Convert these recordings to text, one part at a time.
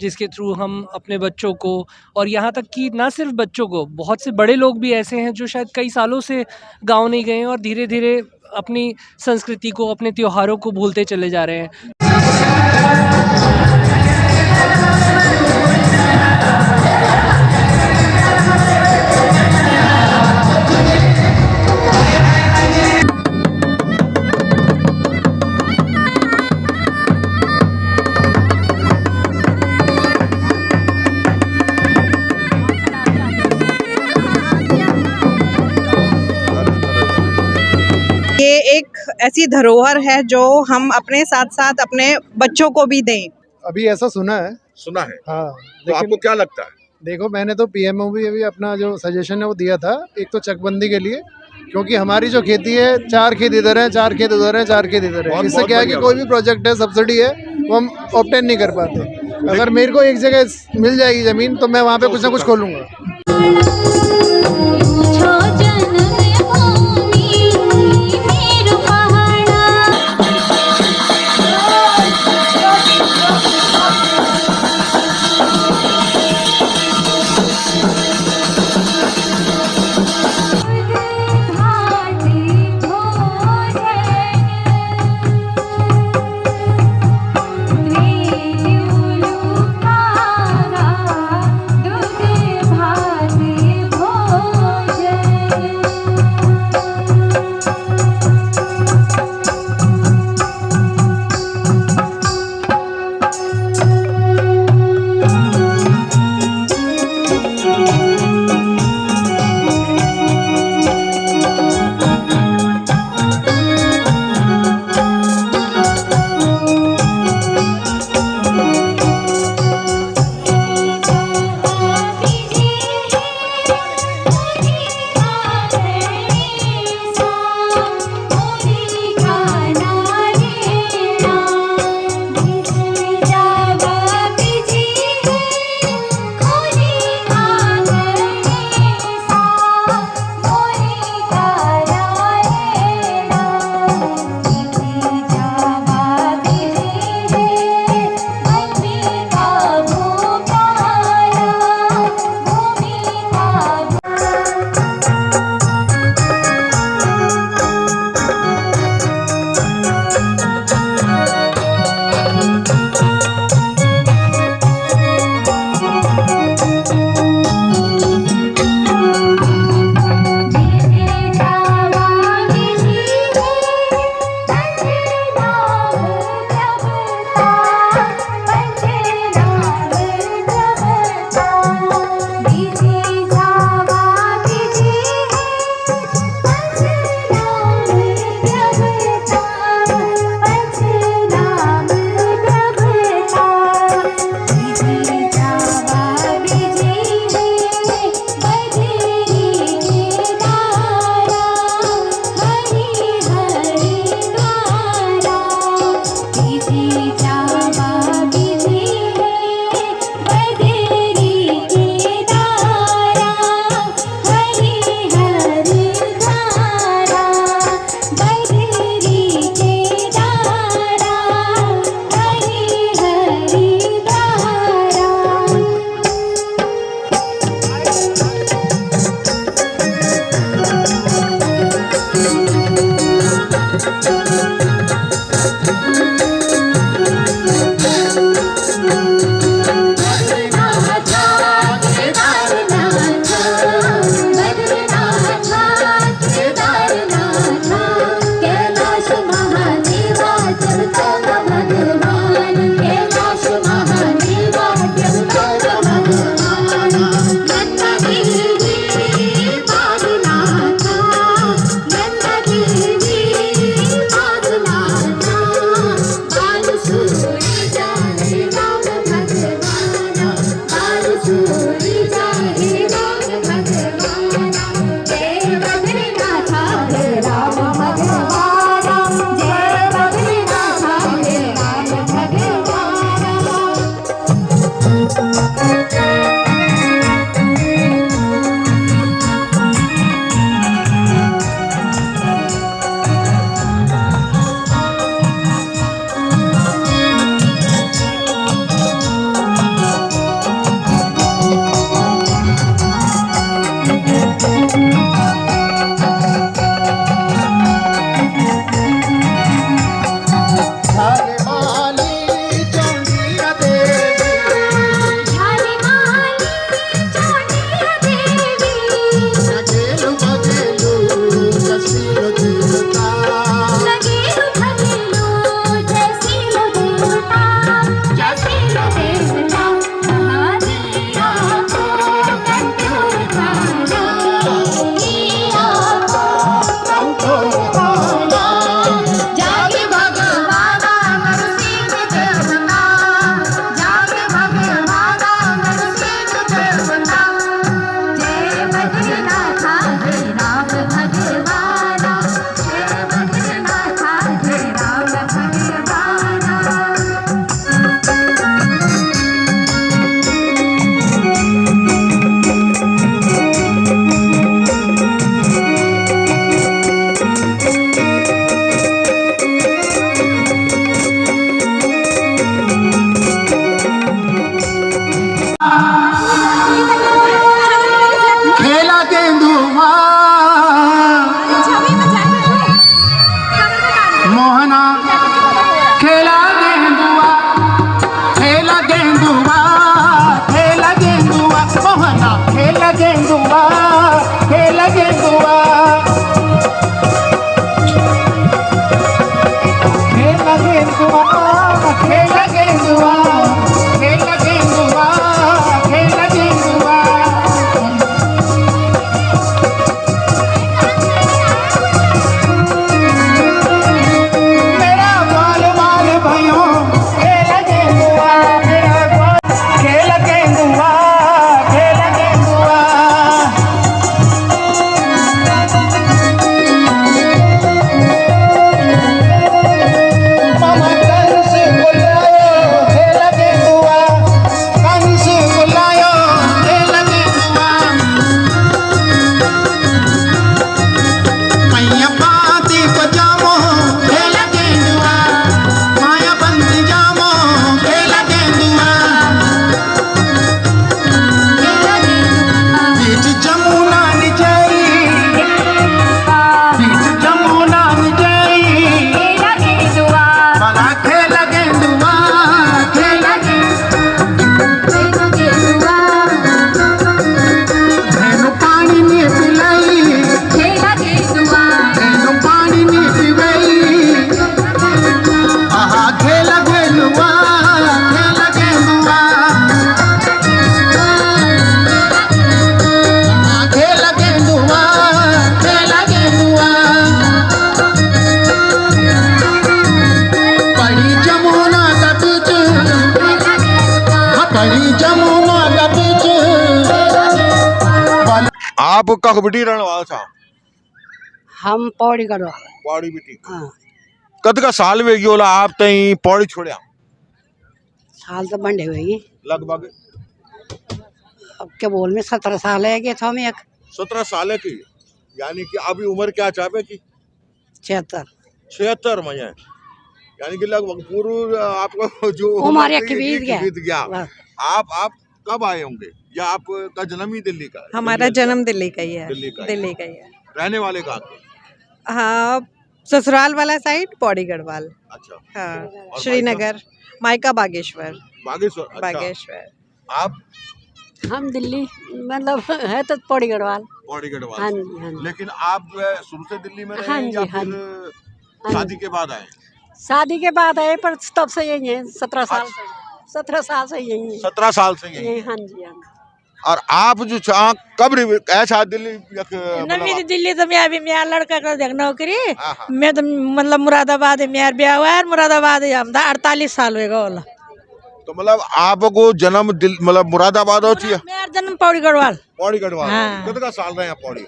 जिसके थ्रू हम अपने बच्चों को, और यहाँ तक कि ना सिर्फ बच्चों को, बहुत से बड़े लोग भी ऐसे हैं जो शायद कई सालों से गाँव नहीं गए हैं और धीरे धीरे अपनी संस्कृति को, अपने त्योहारों को भूलते चले जा रहे हैं। ये एक ऐसी धरोहर है जो हम अपने साथ साथ अपने बच्चों को भी दें। अभी ऐसा सुना है। हाँ, तो आपको क्या लगता है? देखो, मैंने तो पीएमओ भी अभी अपना जो सजेशन है वो दिया था, एक तो चकबंदी के लिए, क्योंकि हमारी जो खेती है 4 खेत इधर है, 4 खेत उधर है, 4 खेत इधर है। इससे क्या है कि कोई भी प्रोजेक्ट है, सब्सिडी है, वो हम ऑब्टेन नहीं कर पाते। अगर मेरे को एक जगह मिल जाएगी ज़मीन तो मैं वहाँ पे कुछ ना कुछ खोलूँगा। आप कख बिटी रहने वाला था? हम पौड़ी गढ़वा। पौड़ी बिटी हाँ, कद का साल वे गयोला आप तई पौड़ी छोड़या? साल तो बंडे हुई। लगभग अब क्या बोल में 17 साल है कि हम एक 17 साल की, यानी कि अभी उम्र क्या चाहे की? 76 76 में है, यानी कि लगभग पूर्व आपको जो उम्र एक थी, बीत गया। बीत गया। बस। आप कब आए होंगे, या आपका जन्म ही दिल्ली का है? हमारा जन्म दिल्ली का ही है। दिल्ली का ही। दिल्ली का ही है। रहने वाले कहाँ के? हाँ, ससुराल वाला साइड पौड़ी गढ़वाल। अच्छा, हाँ, और श्रीनगर, मायका बागेश्वर। बागेश्वर। अच्छा, बागेश्वर। आप हम दिल्ली मतलब है तो पौड़ी गढ़वाल। पौड़ी गढ़वाल हाँ से। जी, हाँ जी। लेकिन आप शुरू से दिल्ली में रहे हाँ हैं जी, या हाँ फिर शादी के बाद आए? शादी के बाद आए पर तब से यही है 17 साल से। 17 साल से यही है। 17 साल से यही। हाँ जी, हाँ जी। और आप जो कब ऐसा दिल्ली मेरी दिल्ली तो मैं अभी मेरा लड़का का देख नौकरी। हाँ, हाँ। मैं तो मतलब मुरादाबाद है, मेरा ब्याह हुआ है मुरादाबाद है। हम 48 साल हो गए। तो मतलब आपको जन्म मतलब मुरादाबाद होती है? मेरा जन्म पौड़ी गढ़वाल। पौड़ी गढ़वाल। हाँ। कितना साल रहे हैं पौड़ी?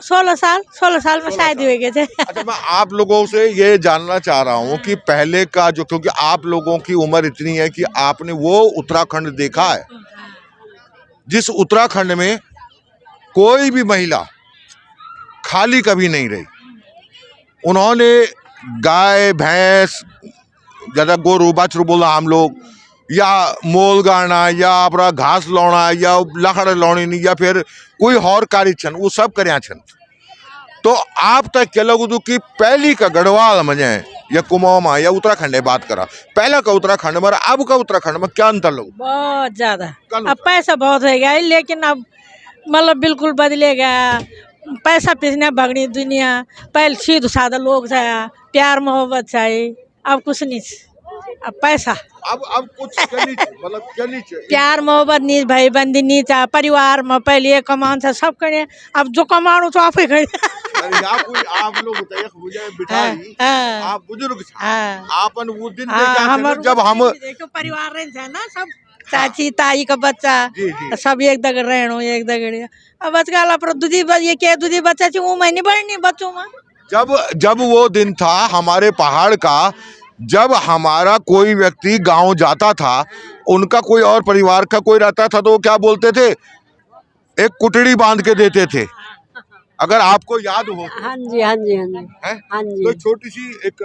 16 साल में शादी हो गए थे। अच्छा, मैं आप लोगों से ये जानना चाह रहा हूँ कि पहले का जो, क्योंकि आप लोगों की उम्र इतनी है कि आपने वो उत्तराखंड देखा है जिस उत्तराखंड में कोई भी महिला खाली कभी नहीं रही। उन्होंने गाय भैंस, ज्यादा गोरू बाछरू बोला हम लोग, या मोल गाना, या अपना घास लौना, या लकड़ लौनी, या फिर कोई और कार्य छन, वो सब करया छन। तो आप तक क्या लगू कि पहली का गढ़वाल में या कुमाऊं या उत्तराखंड में बात करा, पहला का उत्तराखंड में अब का उत्तराखंड में क्या अंतर लगू? बहुत ज्यादा। कल अब पैसा बहुत हो गया है, लेकिन अब मतलब बिल्कुल बदलेगा। पैसा पीछने भगनी दुनिया। पहले सीधा साधा लोग था, प्यार मोहब्बत चाहिए। अब कुछ नहीं, अब पैसा। अब कुछ क्या नहीं, मतलब क्या नहीं चाहिए? प्यार मोहब्बत नहीं, भाई बंदी नहीं था। परिवार में पहले कमान था सब करे, अब जो कमानो तो आप ही करे। आप लोग बताइए, मुझे बिठाई, हाँ। आप बुजुर्ग था, हाँ। आपन वो दिन हाँ, देखा हमारे जब हम देखो परिवार रहे थे ना, सब चाची ताई का बच्चा। जी, जी। सब एक दगड़ रहनो, एक दगड़। अब आजकल पर दूधी बच्चा थी वो मैं नहीं बढ़नी बच्चों में। जब वो दिन था हमारे पहाड़ का, जब हमारा कोई व्यक्ति गांव जाता था, उनका कोई और परिवार का कोई रहता था, तो वो क्या बोलते थे, एक कुटड़ी बांध के देते थे, अगर आपको याद हो। हाँ जी, हाँ जी, हाँ जी। हैं? हाँ जी। तो छोटी सी एक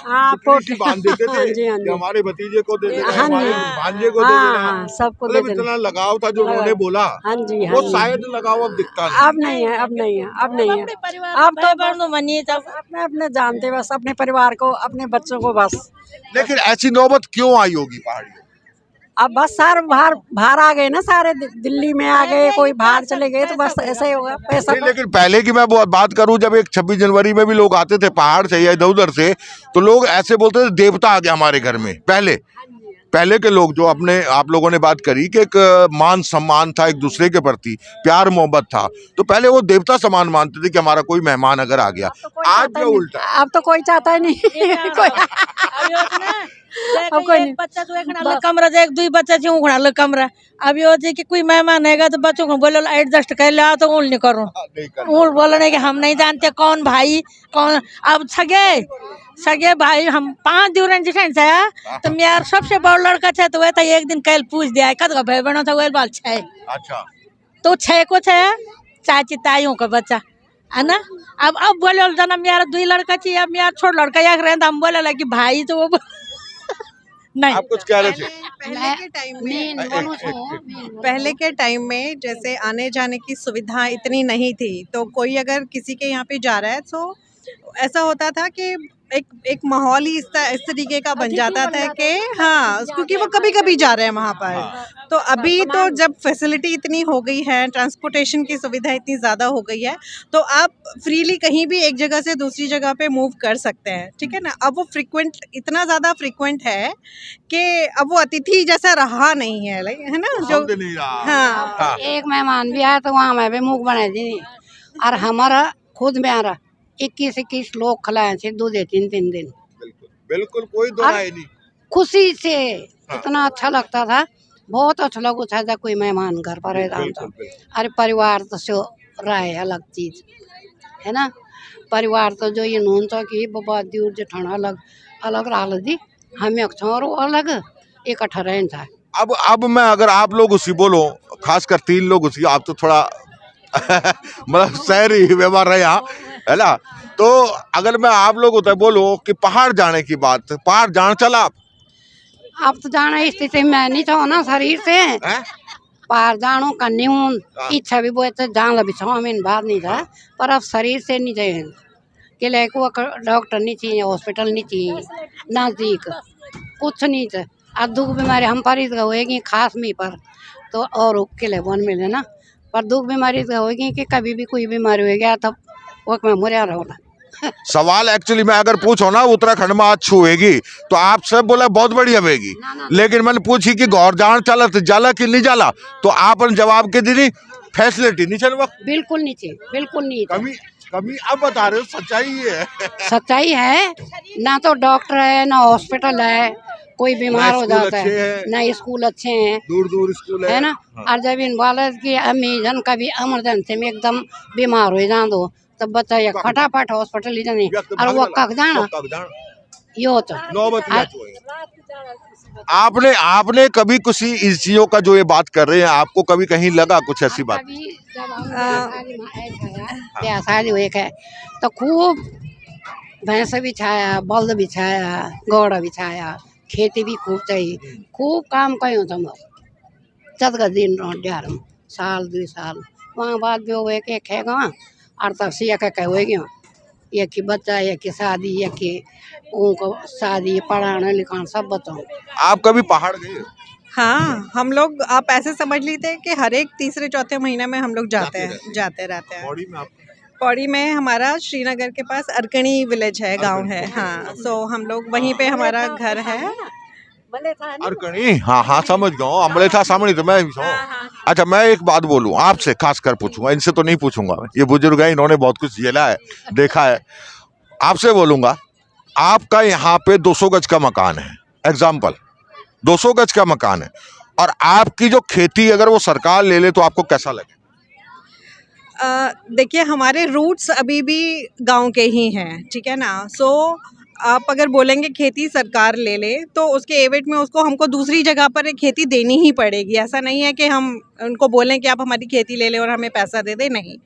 हाँ, कुटड़ी सी बांध देते हाँ थे जी, हाँ जी। कि हमारे भतीजे को दे देना, हाँ जी। हमारे भांजे को दे हाँ, देना। हाँ, सबको दे मतलब देना। इतना लगाव था जो उन्होंने बोला, हाँ जी, हाँ वो जी। शायद लगाव अब दिखता नहीं। अब नहीं है, अब नहीं है, अब नहीं है। अब तो बस अपने अपने जानते, बस अपने परिवार को, अपने बच्चों को बस। लेकिन ऐसी नौबत क्यों आई होगी पहाड़ी? अब बस सारे बाहर आ गए ना, सारे दिल्ली में आ गए, कोई बाहर चले गए, तो बस ऐसे ही होगा पैसा। नहीं, लेकिन पहले की मैं बात करूं, जब एक 26 जनवरी में भी लोग आते थे पहाड़ से या इधर उधर से, तो लोग ऐसे बोलते थे देवता आ गया हमारे घर में। पहले के लोग जो अपने, आप लोगों ने बात करी कि एक मान सम्मान था एक दूसरे के प्रति, प्यार मोहब्बत था, तो पहले वो देवता समान मानते थे कि हमारा कोई मेहमान अगर आ गया। आज जो उल्टा, अब तो कोई चाहता ही नहीं। अब कोई नहीं। बच्चा तो एक कमरा एक दुई बच्चा थी उखड़ा कमरा। अब ये होती कि कोई मेहमान है तो बच्चों को बोलो एडजस्ट कर लो, तो उल नहीं करो, उल बोलने कि हम नहीं जानते कौन भाई कौन। अब सगे भाई हम 5 दूरन जिठन से, तो मेरा सबसे बड़ा लड़का था, तो वह था एक दिन कल पूछ दिया कद का भाई बनो था, वह बाल 6। अच्छा, तो 6 को 6 चाची ताइयों का बच्चा है ना। अब बोले जना मेरा 2 लड़का चाहिए, अब मेरा छोट लड़का एक रहे, हम बोले लगे भाई, तो वो नहीं। आप कुछ कह रहे थे? पहले के टाइम में जैसे आने जाने की सुविधा इतनी नहीं थी, तो कोई अगर किसी के यहाँ पे जा रहा है तो ऐसा होता था कि एक माहौल ही इस तरीके का बन जाता था कि हाँ, क्योंकि वो कभी कभी जा रहे हैं वहाँ पर। तो अभी तो जब फैसिलिटी इतनी हो गई है, ट्रांसपोर्टेशन की सुविधा इतनी ज़्यादा हो गई है, तो आप फ्रीली कहीं भी एक जगह से दूसरी जगह पे मूव कर सकते हैं, ठीक है ना। अब वो इतना ज़्यादा फ्रिक्वेंट है कि अब वो अतिथि जैसा रहा नहीं है, है ना, जो नहीं रहा। हाँ। एक मेहमान भी आया तो वहाँ मैं भी मुँह बना दी, और हमारा खुद में आ रहा 21 लोग खिलाए थे, 2 दिन 3 दिन। बिल्कुल कोई दो राय नहीं। खुशी से इतना अच्छा लगता था। बहुत अच्छा लगो था जब कोई मेहमान घर पर रहता हूँ तो। अरे परिवार तो सो रहे अलग चीज है ना। परिवार तो जो ये नून तो कि बाबा दूर जेठाना अलग अलग रहा दी हमें और अलग इकट्ठा रहन था। अब मैं अगर आप लोग उसी बोलो, खासकर 3 लोग उसी, आप तो थोड़ा मतलब शहरी व्यवहार है यहाँ, है ना। तो अगर मैं आप लोग होता बोलो कि पहाड़ जाने की बात, पहाड़ जान चला आप? अब तो जाना स्थिति में नहीं था ना शरीर से हैं? पार जानो करनी हूँ हाँ। इच्छा भी बहुत जान लगी हमें बात नहीं था पर अब शरीर से नहीं जाए कि लाइक वो डॉक्टर नहीं चाहिए हॉस्पिटल नहीं चाहिए नजदीक कुछ नहीं था। अब दुख बीमारी हम पर होएगी खास में पर तो और के लिए वन मिले ना पर दुख बीमारी होएगी कि कभी भी कोई बीमारी हो गया तब वो मैं मुरिया रहा। सवाल एक्चुअली मैं अगर पूछो ना उत्तराखंड में आज छुएगी तो आप सब बोला बहुत बढ़िया होगी, लेकिन मैंने पूछी कि गौर जान चला तो जाला कि नहीं जाला, तो आप जवाब के दी फैसिलिटी नहीं चल वक्त बिल्कुल नहीं चाहिए बिल्कुल नहीं कमी कमी अब बता रहे हो, सच्चाई ये है। सच्चाई है ना तो डॉक्टर है ना हॉस्पिटल है कोई बीमार हो जाता है ना स्कूल अच्छे हैं दूर दूर स्कूल है ना। और जब इन बालक की अम्मी जन कभी इमरजेंसी में एकदम बीमार हो जा दो तब बच्चा ये फटाफट हॉस्पिटल ले जाने और वो कक जाना यो तो आपने कभी किसी इस चीजों का जो ये बात कर रहे हैं आपको कभी कहीं लगा कुछ ऐसी बात? शादी हुए है तो खूब भैंस बिछाया बल्द बिछाया घोड़ा बिछाया खेती भी खूब चाहिए खूब काम कयो तुम 14 दिन रह साल 2 साल वहाँ बाद भी हुए के है गाँव और तब से एक हुएगी एक की बच्चा एक की शादी एक की उनको शादी पढ़ाना लिखाना सब बताओ। आप कभी पहाड़ गए? हाँ हम लोग आप ऐसे समझ लीजिए कि हर एक तीसरे चौथे महीने में हम लोग जाते रहते हैं। पौड़ी में आप? पौड़ी में हमारा श्रीनगर के पास अरकणी विलेज है गांव है हाँ सो हम लोग वहीं पे हमारा घर है। अरकणी हाँ हाँ समझ गया अमलेथा सामने तो मैं अच्छा मैं एक बात बोलूं आपसे खासकर पूछूंगा, इनसे तो नहीं पूछूंगा, ये बुजुर्ग है इन्होंने बहुत कुछ झेला है देखा है, आपसे बोलूंगा आपका यहाँ पे 200 गज का मकान है एग्जाम्पल 200 गज का मकान है और आपकी जो खेती अगर वो सरकार ले ले तो आपको कैसा लगे? देखिए हमारे रूट्स अभी भी गांव के ही हैं ठीक है ना। सो आप अगर बोलेंगे खेती सरकार ले ले तो उसके एवज में उसको हमको दूसरी जगह पर एक खेती देनी ही पड़ेगी। ऐसा नहीं है कि हम उनको बोलें कि आप हमारी खेती ले लें और हमें पैसा दे दें, नहीं।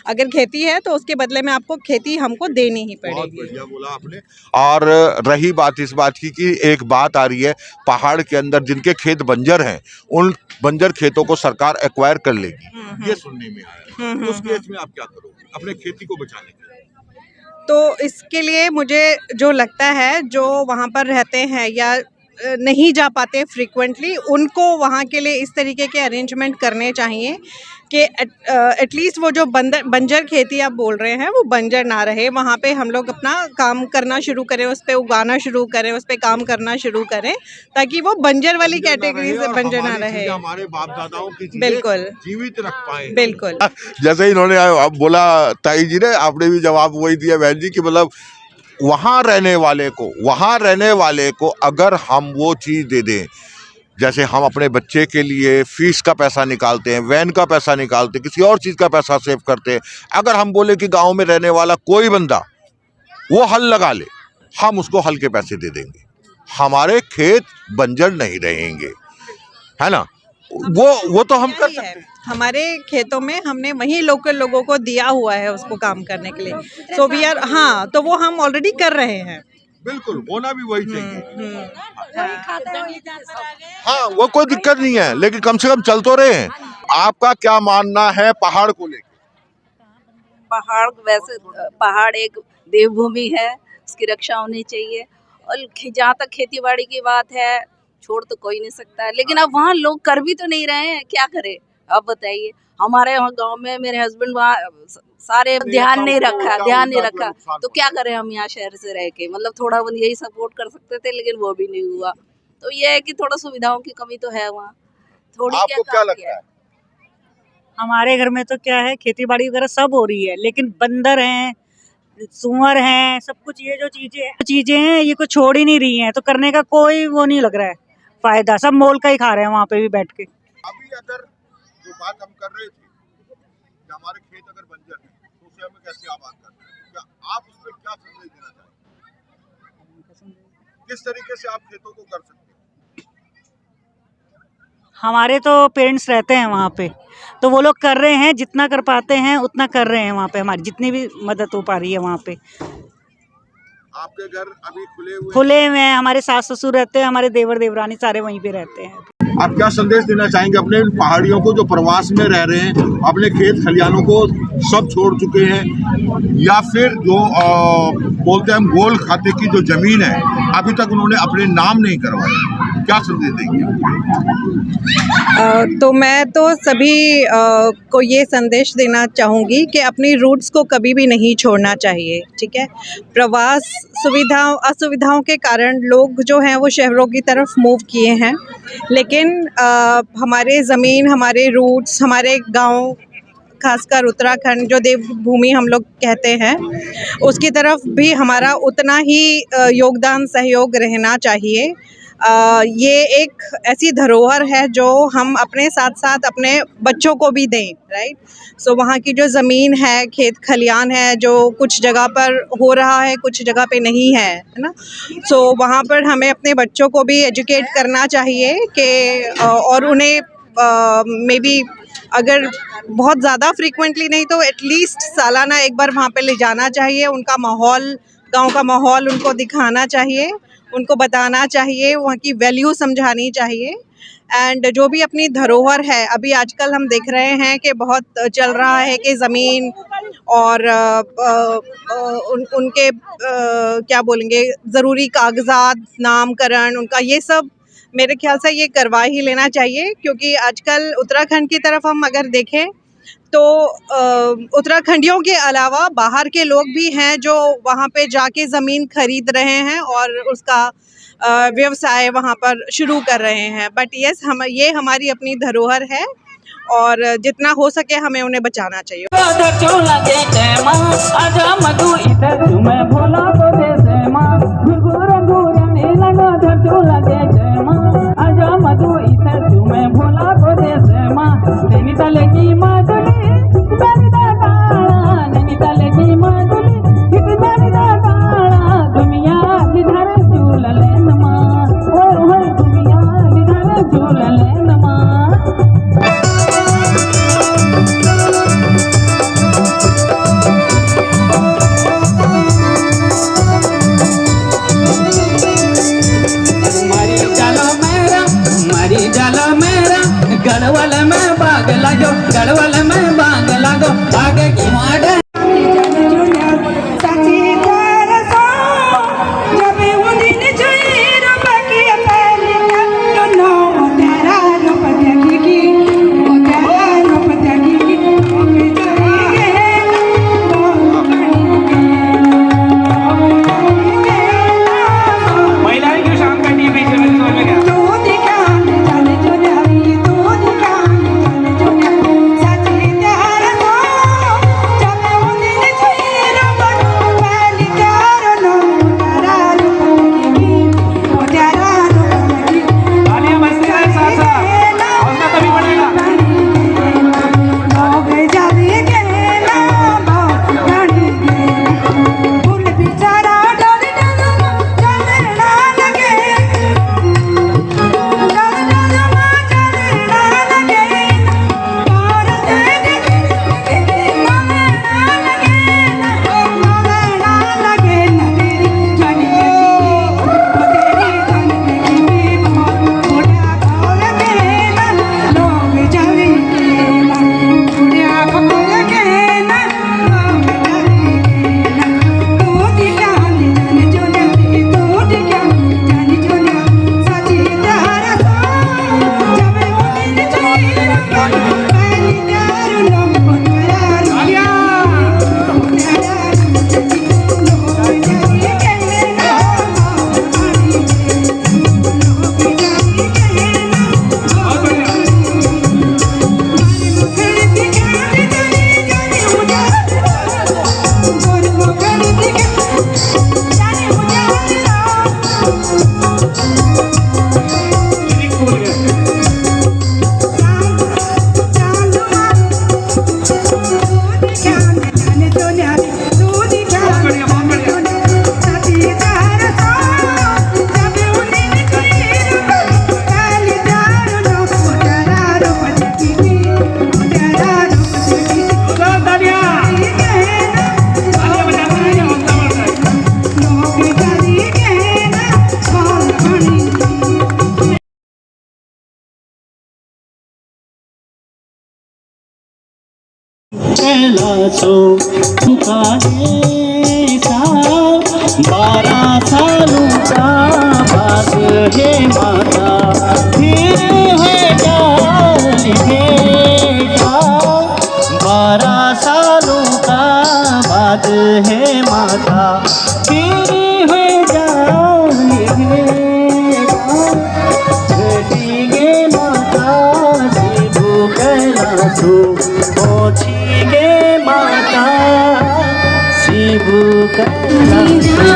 अगर खेती है तो उसके बदले में आपको खेती हमको देनी ही बहुत पड़ेगी। बढ़िया बोला आपने। और रही बात इस बात की कि एक बात आ रही है पहाड़ के अंदर जिनके खेत बंजर हैं उन बंजर खेतों को सरकार एक्वायर कर लेगी, ये सुनने में आया है। उस केस में आप क्या करोगे अपने खेती को बचाने के लिए? तो इसके लिए मुझे जो लगता है जो वहाँ पर रहते हैं या नहीं जा पाते फ्रीक्वेंटली उनको वहाँ के लिए इस तरीके के अरेंजमेंट करने चाहिए कि एटलीस्ट वो जो बंजर खेती आप बोल रहे हैं वो बंजर ना रहे। वहाँ पे हम लोग अपना काम करना शुरू करें, उस पर उगाना शुरू करें, उस पर काम करना शुरू करें ताकि वो बंजर वाली कैटेगरी से बंजर ना रहे। हमारे बाप दादाओं की बिल्कुल जीवित रख पाए। बिल्कुल जैसे इन्होंने अब बोला ताई जी ने, आपने भी जवाब वही दिया बहन जी कि मतलब वहाँ रहने वाले को अगर हम वो चीज़ दे दें जैसे हम अपने बच्चे के लिए फीस का पैसा निकालते हैं, वैन का पैसा निकालते हैं, किसी और चीज़ का पैसा सेव करते हैं, अगर हम बोले कि गांव में रहने वाला कोई बंदा वो हल लगा ले हम उसको हल के पैसे दे देंगे, हमारे खेत बंजर नहीं रहेंगे, है ना। वो तो हम कर सकते हैं। हमारे खेतों में हमने वही लोकल लोगों को दिया हुआ है उसको काम करने के लिए। सो वी आर हाँ तो वो हम ऑलरेडी कर रहे हैं। बिल्कुल होना भी वही चाहिए। हाँ वो कोई दिक्कत नहीं है लेकिन कम से कम चल तो रहे हैं। आपका क्या मानना है पहाड़ को लेकर? पहाड़ वैसे पहाड़ एक देवभूमि है, उसकी रक्षा होनी चाहिए। और जहाँ तक खेती बाड़ी की बात है छोड़ तो कोई नहीं सकता है, लेकिन अब वहाँ लोग कर भी तो नहीं रहे हैं, क्या करें अब बताइए। हमारे यहाँ गांव में मेरे हस्बैंड वहाँ सारे ध्यान नहीं रखा तो क्या करें हम यहाँ शहर से रह के, मतलब थोड़ा वो यही सपोर्ट कर सकते थे लेकिन वो भी नहीं हुआ। तो ये है कि थोड़ा सुविधाओं की कमी तो है वहाँ थोड़ी। आपको क्या लगता है? हमारे घर में तो क्या है खेती बाड़ी वगैरह सब हो रही है लेकिन बंदर हैं सुअर हैं सब कुछ ये जो चीजें हैं ये कुछ छोड़ ही नहीं रही हैं तो करने का कोई वो नहीं लग रहा है, फायदा, सब मोल का ही खा रहे हैं वहाँ पे भी बैठ के। अभी अगर जो बात हम कर रहे थे कि हमारे खेत अगर बंजर हैं तो उसे हमें कैसे आबाद करना है, क्या आप उसमें क्या संदेश देना चाहेंगे? किस तरीके से आप खेतों को कर सकते हैं? हमारे तो पेरेंट्स रहते हैं वहाँ पे, तो वो लोग कर रहे हैं, जितना कर पाते हैं उतना कर रहे हैं वहाँ पे, हमारी जितनी भी मदद हो पा रही है वहाँ पे। आपके घर अभी खुले हुए हैं, हमारे सास ससुर रहते हैं, हमारे देवर देवरानी सारे वहीं पे रहते हैं। आप क्या संदेश देना चाहेंगे अपने पहाड़ियों को जो प्रवास में रह रहे हैं, अपने खेत खलियानों को सब छोड़ चुके हैं, या फिर जो बोलते हैं हम गोल खाते की जो जमीन है अभी तक उन्होंने अपने नाम नहीं करवाया, क्या संदेश देंगे? तो मैं तो सभी को ये संदेश देना चाहूँगी कि अपनी रूट्स को कभी भी नहीं छोड़ना चाहिए, ठीक है। प्रवास असुविधाओं के कारण लोग जो हैं वो शहरों की तरफ मूव किए हैं, लेकिन हमारे ज़मीन, हमारे रूट्स, हमारे गांव, खासकर उत्तराखंड जो देवभूमि हम लोग कहते हैं, उसकी तरफ भी हमारा उतना ही योगदान सहयोग रहना चाहिए। ये एक ऐसी धरोहर है जो हम अपने साथ साथ अपने बच्चों को भी दें, राइट। सो वहाँ की जो ज़मीन है, खेत खलियान है, जो कुछ जगह पर हो रहा है, कुछ जगह पे नहीं है ना। सो वहाँ पर हमें अपने बच्चों को भी एजुकेट करना चाहिए कि और उन्हें मे बी अगर बहुत ज़्यादा फ्रीक्वेंटली नहीं तो एटलीस्ट सालाना एक बार वहाँ पे ले जाना चाहिए। उनका माहौल, गांव का माहौल उनको दिखाना चाहिए, उनको बताना चाहिए, वहाँ की वैल्यू समझानी चाहिए। एंड जो भी अपनी धरोहर है, अभी आजकल हम देख रहे हैं कि बहुत चल रहा है कि ज़मीन और उनके क्या बोलेंगे, ज़रूरी कागजात, नामकरण, उनका ये सब मेरे ख्याल से ये करवा ही लेना चाहिए। क्योंकि आजकल उत्तराखंड की तरफ हम अगर देखें तो उत्तराखंडियों के अलावा बाहर के लोग भी हैं जो वहाँ पे जाके ज़मीन खरीद रहे हैं और उसका व्यवसाय वहाँ पर शुरू कर रहे हैं। बट यस, ये हमारी अपनी धरोहर है और जितना हो सके हमें उन्हें बचाना चाहिए। गढ़वाल में बाग लागो, गढ़वाल में बाग लागो, आगे की माडे कैलाशों का ऐसा 12 सालों का बात है माता, फिर है जान बेटा। 12 सालों का बात है माता, फिर है जान बेटा। घटेंगे माता शिव कैलाशों, पहुँचेंगे माता शिव कैलाशों।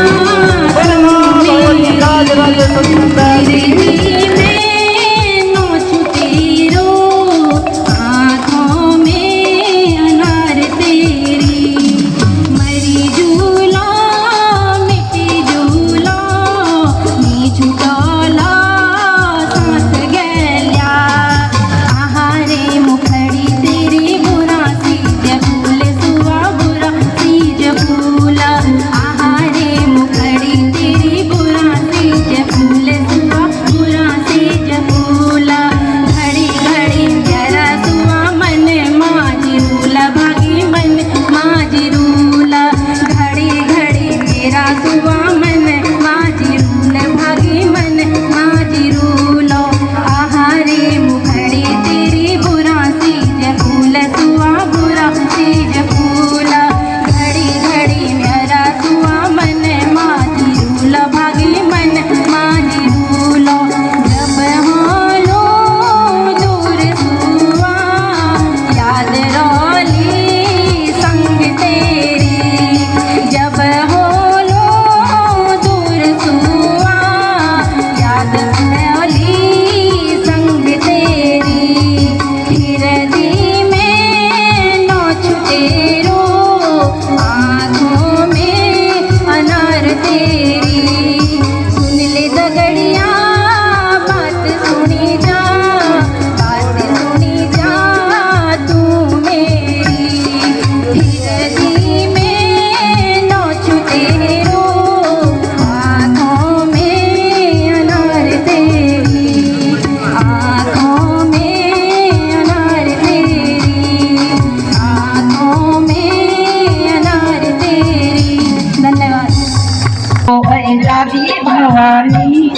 भवानी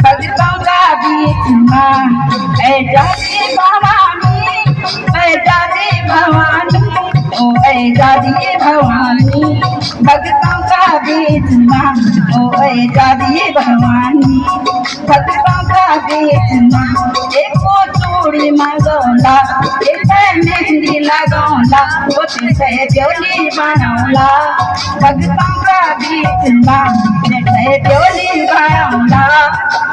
भक्तों का बीच माँ, ऐ जाती भवानी, ऐ जाती भवानी, ओ ऐ जाती भवानी भक्तों का बीच माँ, ओ ऐ जाती भवानी भक्तों का बीच माँ। एक को चूड़ी मंगौला, एक मेहंदी लगौला, वो से ब्योली बनौला भक्तों का बीच माँ, ब्योली बनौला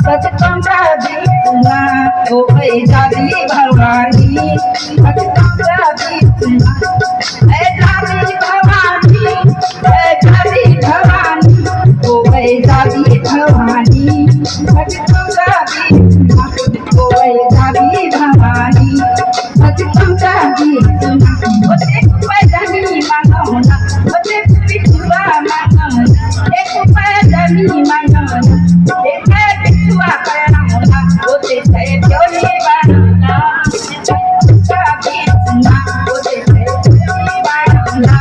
भक्तों का बीच माँ, ओ ऐ जाती भवानी भक्तों का बीच माँ, ऐ जाती भवानी, ऐ जाती भवानी, ओ ऐ जाती भवानी भक्तों का बीच माँ, ओ ऐ जाती भवानी भक्तों का बीच माँ। ओते पैदमी मंगौला, ओते पिछुआ मंगौला, एक पैदमी मंगौला, एक पिछुआ मंगौला, ओते ब्योली बनौला का बीच माँ, ओते ब्योली बनौला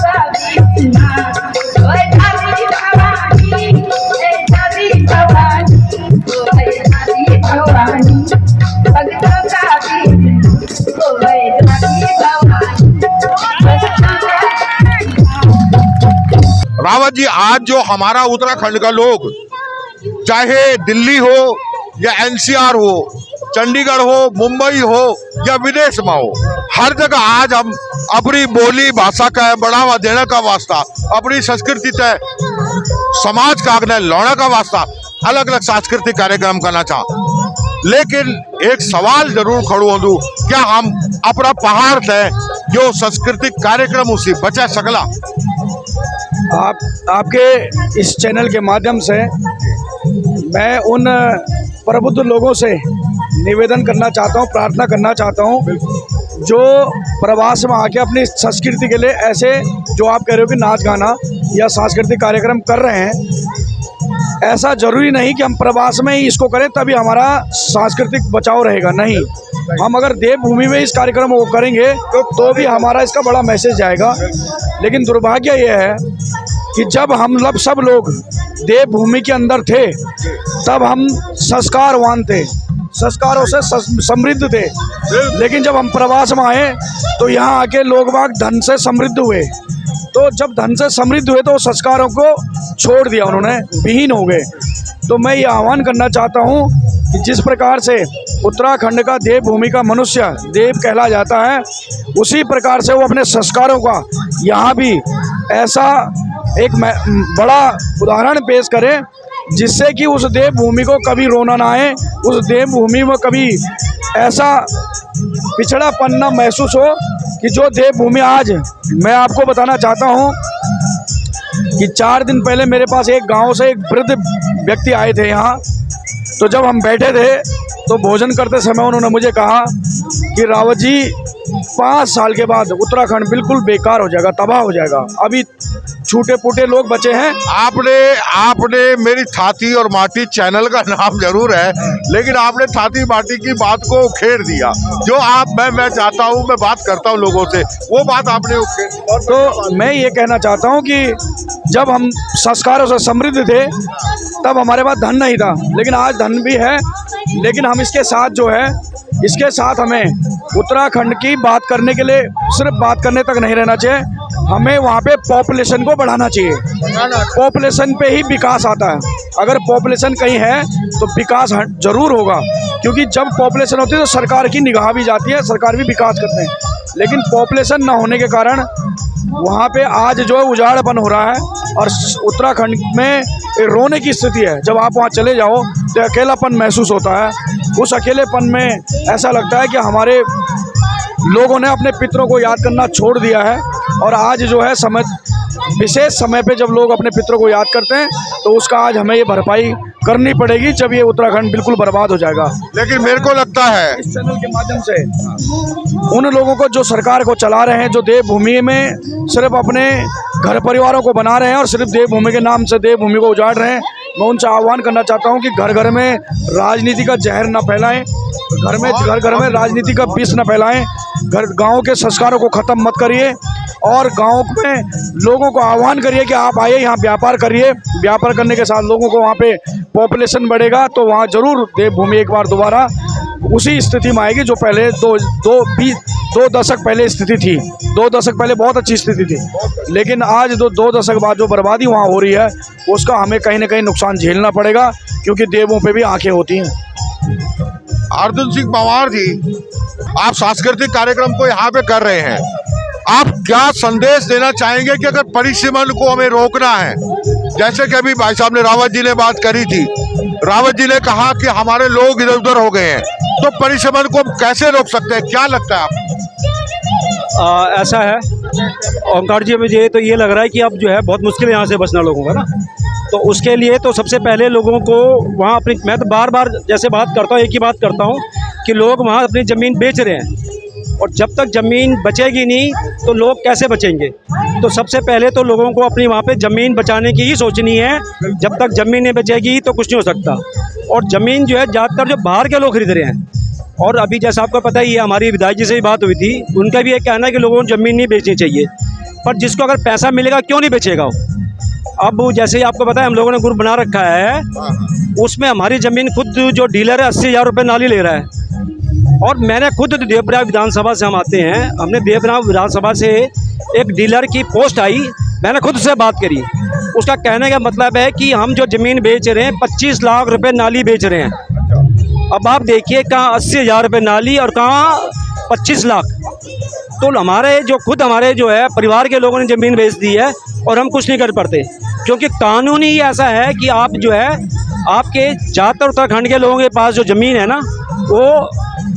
का बीच माँ। ओ जाती भवानी, ए जाती भवानी, ओ जाती भवानी भक्तों का बीच, ओ जाती भवानी भक्तों का। रावत जी, आज जो हमारा उत्तराखंड का लोग, चाहे दिल्ली हो या एनसीआर हो, चंडीगढ़ हो, मुंबई हो या विदेश में हो, हर जगह आज हम अपनी बोली भाषा का बढ़ावा देने का वास्ता, अपनी संस्कृति तय समाज का आगे लौने का वास्ता अलग अलग सांस्कृतिक कार्यक्रम करना चाह। लेकिन एक सवाल जरूर खड़ो हो, क्या हम अपना पहाड़ तय जो सांस्कृतिक कार्यक्रम उसी बचा सकला? आपके इस चैनल के माध्यम से मैं उन प्रबुद्ध लोगों से निवेदन करना चाहता हूं, प्रार्थना करना चाहता हूं, जो प्रवास में आके अपनी संस्कृति के लिए ऐसे जो आप कह रहे हो कि नाच गाना या सांस्कृतिक कार्यक्रम कर रहे हैं, ऐसा ज़रूरी नहीं कि हम प्रवास में ही इसको करें तभी हमारा सांस्कृतिक बचाव रहेगा। नहीं, हम अगर देवभूमि में इस कार्यक्रम को करेंगे तो भी हमारा इसका बड़ा मैसेज जाएगा। लेकिन दुर्भाग्य ये है कि जब हम सब लोग देवभूमि के अंदर थे तब हम संस्कारवान थे, संस्कारों से समृद्ध थे। लेकिन जब हम प्रवास में आए तो यहाँ आके लोग बाग धन से समृद्ध हुए। तो जब धन से समृद्ध हुए तो संस्कारों को छोड़ दिया, उन्होंने विहीन हो गए। तो मैं ये आह्वान करना चाहता हूँ कि जिस प्रकार से उत्तराखंड का देवभूमि का मनुष्य देव कहला जाता है, उसी प्रकार से वो अपने संस्कारों का यहाँ भी ऐसा एक बड़ा उदाहरण पेश करें जिससे कि उस देवभूमि को कभी रोना ना आए, उस देवभूमि में कभी ऐसा पिछड़ापन न महसूस हो कि जो देवभूमि आज मैं आपको बताना चाहता हूँ कि 4 दिन पहले मेरे पास एक गांव से एक वृद्ध व्यक्ति आए थे यहाँ। तो जब हम बैठे थे तो भोजन करते समय उन्होंने मुझे कहा कि रावत जी 5 साल के बाद उत्तराखंड बिल्कुल बेकार हो जाएगा, तबाह हो जाएगा, अभी छूटे फूटे लोग बचे हैं। आपने मेरी छाती और माटी चैनल का नाम जरूर है, लेकिन आपने छाती माटी की बात को उखेड़ दिया। जो मैं चाहता हूँ, मैं बात करता हूँ लोगों से, वो बात आपने उखेड़। तो मैं ये कहना चाहता हूँ कि जब हम संस्कारों से समृद्ध थे तब हमारे पास धन नहीं था, लेकिन आज धन भी है। लेकिन हम इसके साथ जो है, इसके साथ हमें उत्तराखंड की बात करने के लिए सिर्फ बात करने तक नहीं रहना चाहिए, हमें वहाँ पे पॉपुलेशन को बढ़ाना चाहिए। पॉपुलेशन पे ही विकास आता है। अगर पॉपुलेशन कहीं है तो विकास जरूर होगा, क्योंकि जब पॉपुलेशन होती है तो सरकार की निगाह भी जाती है, सरकार भी विकास करते हैं। लेकिन पॉपुलेशन ना होने के कारण वहाँ पे आज जो है उजाड़पन हो रहा है और उत्तराखंड में रोने की स्थिति है। जब आप वहाँ चले जाओ तो अकेलापन महसूस होता है। उस अकेलेपन में ऐसा लगता है कि हमारे लोगों ने अपने पितरों को याद करना छोड़ दिया है। और आज जो है विशेष समय पे जब लोग अपने पितरों को याद करते हैं तो उसका आज हमें ये भरपाई करनी पड़ेगी, जब ये उत्तराखंड बिल्कुल बर्बाद हो जाएगा। लेकिन मेरे को लगता है इस चैनल के माध्यम से उन लोगों को जो सरकार को चला रहे हैं, जो देवभूमि में सिर्फ अपने घर परिवारों को बना रहे हैं और सिर्फ देवभूमि के नाम से देवभूमि को उजाड़ रहे हैं, मैं उनसे आह्वान करना चाहता हूं कि घर घर में राजनीति का जहर न फैलाएं, घर में राजनीति का विष न फैलाएं, गाँव के संस्कारों को ख़त्म मत करिए और गाँव में लोगों को आह्वान करिए कि आप आइए यहाँ व्यापार करिए। व्यापार करने के साथ लोगों को वहाँ पे पॉपुलेशन बढ़ेगा तो वहाँ ज़रूर देवभूमि एक बार दोबारा उसी स्थिति में आएगी जो पहले दो दशक पहले स्थिति थी। 2 दशक पहले बहुत अच्छी स्थिति थी, लेकिन आज 2 दशक बाद जो बर्बादी वहाँ हो रही है उसका हमें कहीं ना कहीं नुकसान झेलना पड़ेगा, क्योंकि देवों पे भी आंखें होती हैं। अर्जुन सिंह पंवार जी, आप सांस्कृतिक कार्यक्रम को यहाँ पे कर रहे हैं, आप क्या संदेश देना चाहेंगे कि अगर परिसीमन को हमें रोकना है, जैसे कि अभी भाई साहब ने रावत जी ने बात करी थी, रावत जी ने कहा कि हमारे लोग इधर उधर हो गए हैं, तो परिसीमन को हम कैसे रोक सकते हैं, क्या लगता है आपको? ऐसा है ओंकार जी, मुझे तो ये लग रहा है कि अब जो है बहुत मुश्किल है यहाँ से बचना लोगों का ना। तो उसके लिए तो सबसे पहले लोगों को वहाँ अपनी, मैं तो बार बार जैसे बात करता हूँ, एक ही बात करता हूँ कि लोग वहाँ अपनी ज़मीन बेच रहे हैं और जब तक ज़मीन बचेगी नहीं तो लोग कैसे बचेंगे। तो सबसे पहले तो लोगों को अपनी वहाँ पे ज़मीन बचाने की ही सोचनी है। जब तक ज़मीन नहीं बचेगी तो कुछ नहीं हो सकता। और ज़मीन जो है ज़्यादातर जो बाहर के लोग खरीद रहे हैं, और अभी जैसा आपको पता ही है, हमारी विधायक जी से भी बात हुई थी, उनका भी एक कहना है कि लोगों को ज़मीन नहीं बेचनी चाहिए, पर जिसको अगर पैसा मिलेगा क्यों नहीं बेचेगा वो। अब जैसे ही आपको पता है हम लोगों ने ग्रुप बना रखा है, उसमें हमारी ज़मीन खुद जो डीलर है 80,000 रुपये नाली ले रहा है। और मैंने खुद देवप्रयाग विधानसभा से हम आते हैं, हमने देवप्रयाग विधानसभा से एक डीलर की पोस्ट आई, मैंने खुद से बात करी। उसका कहने का मतलब है कि हम जो ज़मीन बेच रहे हैं 25 लाख रुपए नाली बेच रहे हैं। अब आप देखिए कहाँ 80,000 रुपये नाली और कहाँ 25 लाख। तो हमारे जो है परिवार के लोगों ने ज़मीन बेच दी है और हम कुछ नहीं कर पाते, क्योंकि कानून ही ऐसा है कि आप जो है आपके ज़्यादातर उत्तराखंड के लोगों के पास जो ज़मीन है ना वो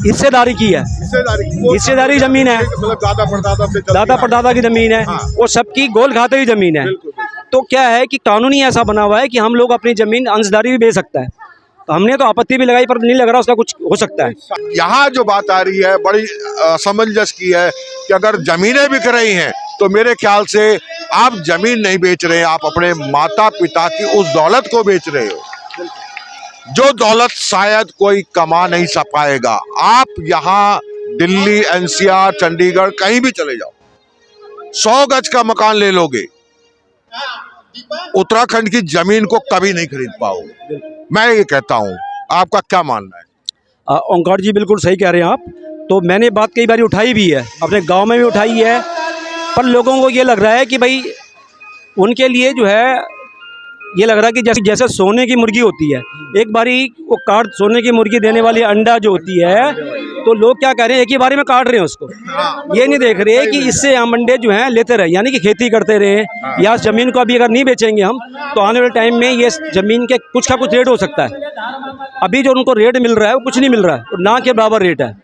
हिस्सेदारी की है, हिस्सेदारी ज़मीन है, दादा परदादा की ज़मीन है, वो सबकी गोल खाते हुई ज़मीन है। तो क्या है कि कानून ही ऐसा बना हुआ है कि हम लोग अपनी ज़मीन अंशदारी भी बेच सकता है। तो हमने तो आपत्ति भी लगाई पर नहीं लग रहा उसका कुछ हो सकता है। यहाँ जो बात आ रही है बड़ी असमंजस की है कि अगर जमीनें बिक रही हैं तो मेरे ख्याल से आप जमीन नहीं बेच रहे हैं, आप अपने माता पिता की उस दौलत को बेच रहे हो। जो दौलत शायद कोई कमा नहीं पाएगा। आप यहाँ दिल्ली, एनसीआर, चंडीगढ़ कहीं भी चले जाओ, 100 गज का मकान ले लोगे, उत्तराखंड की जमीन को कभी नहीं खरीद पाओगे। मैं ये कहता हूँ, आपका क्या मानना है? ओंकार जी बिल्कुल सही कह रहे हैं आप। तो मैंने बात कई बार उठाई भी है, अपने गांव में भी उठाई है, पर लोगों को ये लग रहा है कि भाई उनके लिए जो है ये लग रहा है कि जैसे सोने की मुर्गी होती है, एक बारी वो काट सोने की मुर्गी देने वाली अंडा जो होती है, तो लोग क्या कह रहे हैं, एक ही बारी में काट रहे हैं उसको। ये नहीं देख रहे कि इससे हम अंडे जो हैं लेते रहे, यानी कि खेती करते रहे, या ज़मीन को अभी अगर नहीं बेचेंगे हम तो आने वाले टाइम में ये ज़मीन के कुछ का कुछ रेट हो सकता है। अभी जो उनको रेट मिल रहा है वो कुछ नहीं मिल रहा है, ना के बराबर रेट है।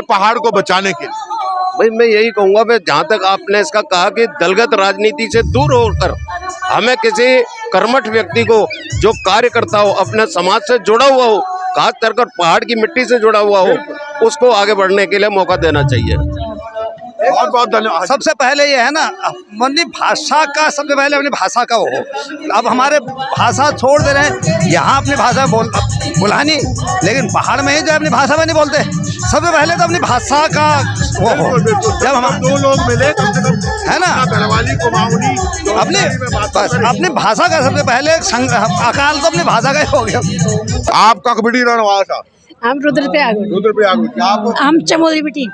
पहाड़ को बचाने के लिए भाई मैं यही कहूंगा, मैं जहाँ तक आपने इसका कहा कि दलगत राजनीति से दूर होकर हमें किसी कर्मठ व्यक्ति को जो कार्य करता हो, अपने समाज से जुड़ा हुआ हो, खास कर पहाड़ की मिट्टी से जुड़ा हुआ हो, उसको आगे बढ़ने के लिए मौका देना चाहिए। बहुत बहुत धन्यवाद। सबसे पहले ये है ना, अपनी भाषा का, सबसे पहले अपनी भाषा का हो। अब हमारे भाषा छोड़ दे रहे हैं, यहाँ अपनी भाषा बोला नहीं, लेकिन पहाड़ में ही जो अपनी भाषा में नहीं बोलते। सबसे पहले तो अपनी भाषा का वो हो। जब हम दो लोग मिले है ना, अपनी भाषा का सबसे पहले अकाल तो अपनी भाषा का ही हो गया। आपका कबड्डी रणवास था, हम रुद्रप्रयाग हम चमोली बेटी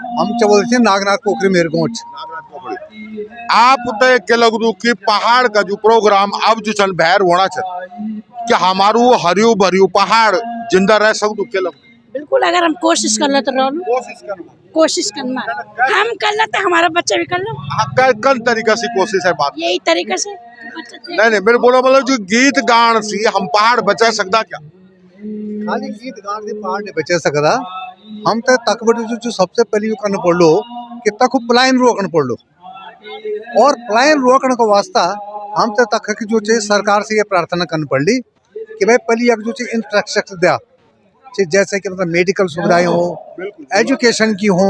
से नागनाथ पोखरी मेरकोट। आप तय के लगू कि पहाड़ का जो प्रोग्राम अब जो चल भैर होना चाहिए, क्या हमारू हरियो भरियो पहाड़ जिंदा रह सकू के लगू? बिल्कुल, अगर हम कोशिश कर ले तो कोशिश करना हम कर लेते, हमारा बच्चा भी कर लो। कल तरीके से कोशिश है, बात यही तरीके से नहीं मेरे बोलो मतलब जो गीत गान से हम पहाड़ बचा सकता क्या? खाली गीत गान से पहाड़ नहीं बचा सकता। हम तो तक जो सबसे पहले करना पड़ लो कि तक पलायन रोकना पड़ लो, और पलायन रोकने को वास्ता हम तो तक की जो चाहिए सरकार से ये प्रार्थना करनी पड़ ली कि भाई पहले अब जो चाहिए इंफ्रास्ट्रक्चर दिया, जैसे कि मतलब मेडिकल सुविधाएं हो, एजुकेशन की हो,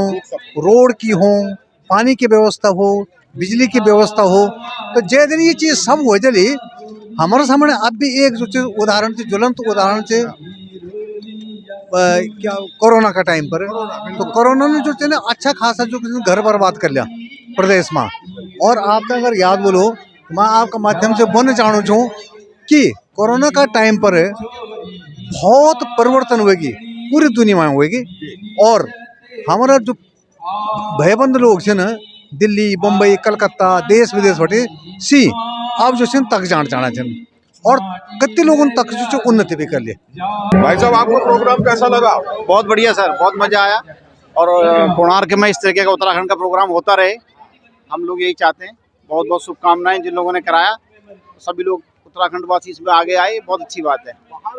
रोड की हो, पानी की व्यवस्था हो, बिजली की व्यवस्था हो, तो जै दिन ये चीज़ सब हो जली हमारे सामने अब भी एक जो चीज़ उदाहरण से ज्वलंत उदाहरण से क्या कोरोना का टाइम पर, तो कोरोना ने जो है ना अच्छा खासा जो घर बर्बाद कर लिया प्रदेश में। और आपका अगर याद बोलो, मैं आपका माध्यम से बोलना चाहूँ छूँ कि कोरोना का टाइम पर बहुत परिवर्तन होगी, पूरी दुनिया में होगी। और हमारा जो भयबंद लोग से न दिल्ली, बम्बई, कलकत्ता, देश विदेश बटे सी अब जो तक जाना चाहिए, और कितने लोगों तक जो उन्नति भी कर लिए। भाई साहब, आपको प्रोग्राम कैसा लगा? बहुत बढ़िया सर, बहुत मजा आया। और कोणार्क में इस तरीके का उत्तराखंड का प्रोग्राम होता रहे, हम लोग यही चाहते हैं। बहुत बहुत शुभकामनाएं जिन लोगों ने कराया, सभी लोग उत्तराखंड वासी इसमें आगे आए, बहुत अच्छी बात है।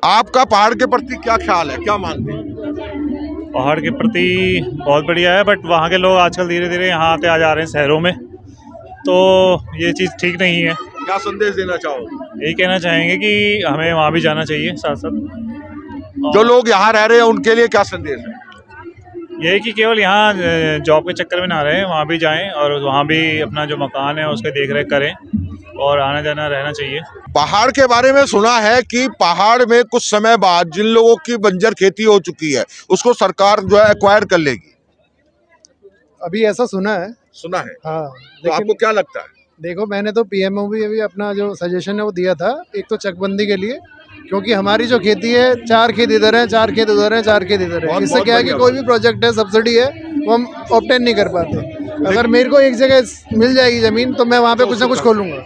आपका पहाड़ के प्रति क्या ख्याल है, क्या मानते हैं? पहाड़ के प्रति बहुत बढ़िया है, बट वहाँ के लोग आजकल धीरे धीरे यहाँ आते आ जा रहे हैं शहरों में, तो ये चीज़ ठीक नहीं है। क्या संदेश देना चाहो? यही कहना चाहेंगे कि हमें वहाँ भी जाना चाहिए साथ साथ। जो लोग यहाँ रह रहे हैं उनके लिए क्या संदेश है? यही कि केवल यहाँ जॉब के चक्कर में ना रहें, वहाँ भी जाएं और वहाँ भी अपना जो मकान है उसके देख रेख करें, और आना जाना रहना चाहिए। पहाड़ के बारे में सुना है कि पहाड़ में कुछ समय बाद जिन लोगों की बंजर खेती हो चुकी है उसको सरकार जो है एक्वायर कर लेगी। अभी ऐसा सुना है। हाँ, तो आपको क्या लगता है? देखो, मैंने तो पीएमओ भी अभी अपना जो सजेशन है वो दिया था, एक तो चकबंदी के लिए, क्योंकि हमारी जो खेती है 4 खेत इधर है, 4 खेत उधर है, 4 खेत इधर है। इससे क्या है कि कोई भी प्रोजेक्ट है, सब्सिडी है, वो हम ऑब्टेन नहीं कर पाते। अगर मेरे को एक जगह मिल जाएगी ज़मीन तो मैं वहाँ पे कुछ ना कुछ खोलूँगा।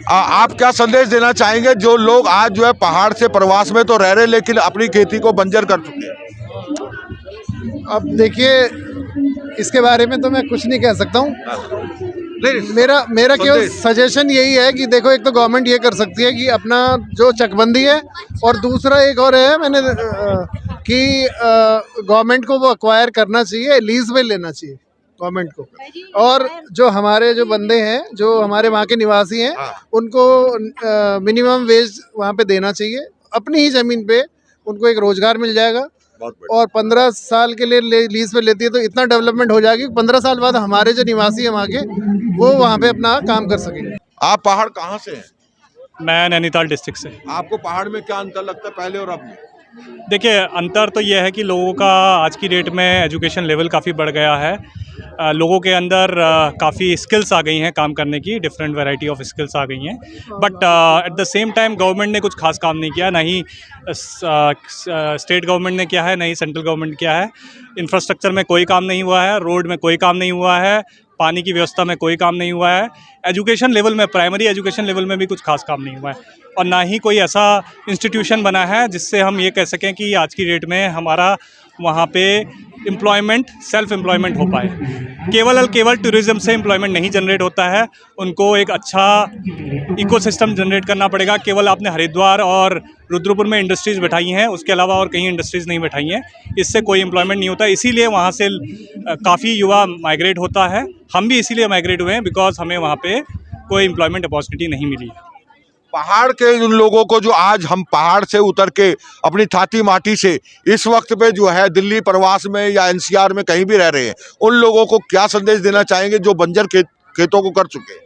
आप क्या संदेश देना चाहेंगे जो लोग आज जो है पहाड़ से प्रवास में तो रह रहे लेकिन अपनी खेती को बंजर कर चुके हैं? अब देखिए, इसके बारे में तो मैं कुछ नहीं कह सकता हूँ। मेरा केवल सजेशन यही है कि देखो, एक तो गवर्नमेंट ये कर सकती है कि अपना जो चकबंदी है, और दूसरा एक और है मैंने कि गवर्नमेंट को वो अक्वायर करना चाहिए, लीज पे लेना चाहिए गवर्नमेंट को। और जो हमारे जो बंदे हैं, जो हमारे वहाँ के निवासी हैं, उनको मिनिमम वेज वहाँ पे देना चाहिए, अपनी ही ज़मीन पे उनको एक रोज़गार मिल जाएगा। और 15 साल के लिए लीज पे लेती है तो इतना डेवलपमेंट हो जाएगी, 15 साल बाद हमारे जो निवासी हैं वहाँ के, वो वहाँ पे अपना काम कर सकेंगे। आप पहाड़ कहाँ से हैं? मैं नैनीताल डिस्ट्रिक्ट से। आपको पहाड़ में क्या अंतर लगता है पहले और अब में? देखिए, अंतर तो यह है कि लोगों का आज की डेट में एजुकेशन लेवल काफ़ी बढ़ गया है। लोगों के अंदर काफ़ी स्किल्स आ गई हैं काम करने की, डिफरेंट वैरायटी ऑफ स्किल्स आ गई हैं। But at the same time government ने कुछ खास काम नहीं किया, ना ही स्टेट गवर्नमेंट ने किया है, ना ही सेंट्रल गवर्नमेंट किया है। इंफ्रास्ट्रक्चर में कोई काम नहीं हुआ है, रोड में कोई काम नहीं हुआ है, पानी की व्यवस्था में कोई काम नहीं हुआ है, एजुकेशन लेवल में, प्राइमरी एजुकेशन लेवल में भी कुछ खास काम नहीं हुआ है, और ना ही कोई ऐसा इंस्टीट्यूशन बना है जिससे हम ये कह सकें कि आज की डेट में हमारा वहाँ पे एम्प्लॉयमेंट, सेल्फ एम्प्लॉयमेंट हो पाए। केवल और केवल टूरिज़्म से एम्प्लॉयमेंट नहीं जनरेट होता है, उनको एक अच्छा इकोसिस्टम जनरेट करना पड़ेगा। केवल आपने हरिद्वार और रुद्रपुर में इंडस्ट्रीज़ बैठाई हैं, उसके अलावा और कहीं इंडस्ट्रीज़ नहीं बैठाई हैं, इससे कोई एम्प्लॉयमेंट नहीं होता। इसीलिए वहाँ से काफ़ी युवा माइग्रेट होता है। हम भी इसीलिए माइग्रेट हुए हैं बिकॉज हमें वहाँ पे कोई एम्प्लॉयमेंट अपॉर्चुनिटी नहीं मिली है। पहाड़ के उन लोगों को जो आज हम पहाड़ से उतर के अपनी थाती माटी से इस वक्त पे जो है दिल्ली प्रवास में या एनसीआर में कहीं भी रह रहे हैं, उन लोगों को क्या संदेश देना चाहेंगे जो बंजर खेतों को कर चुके हैं?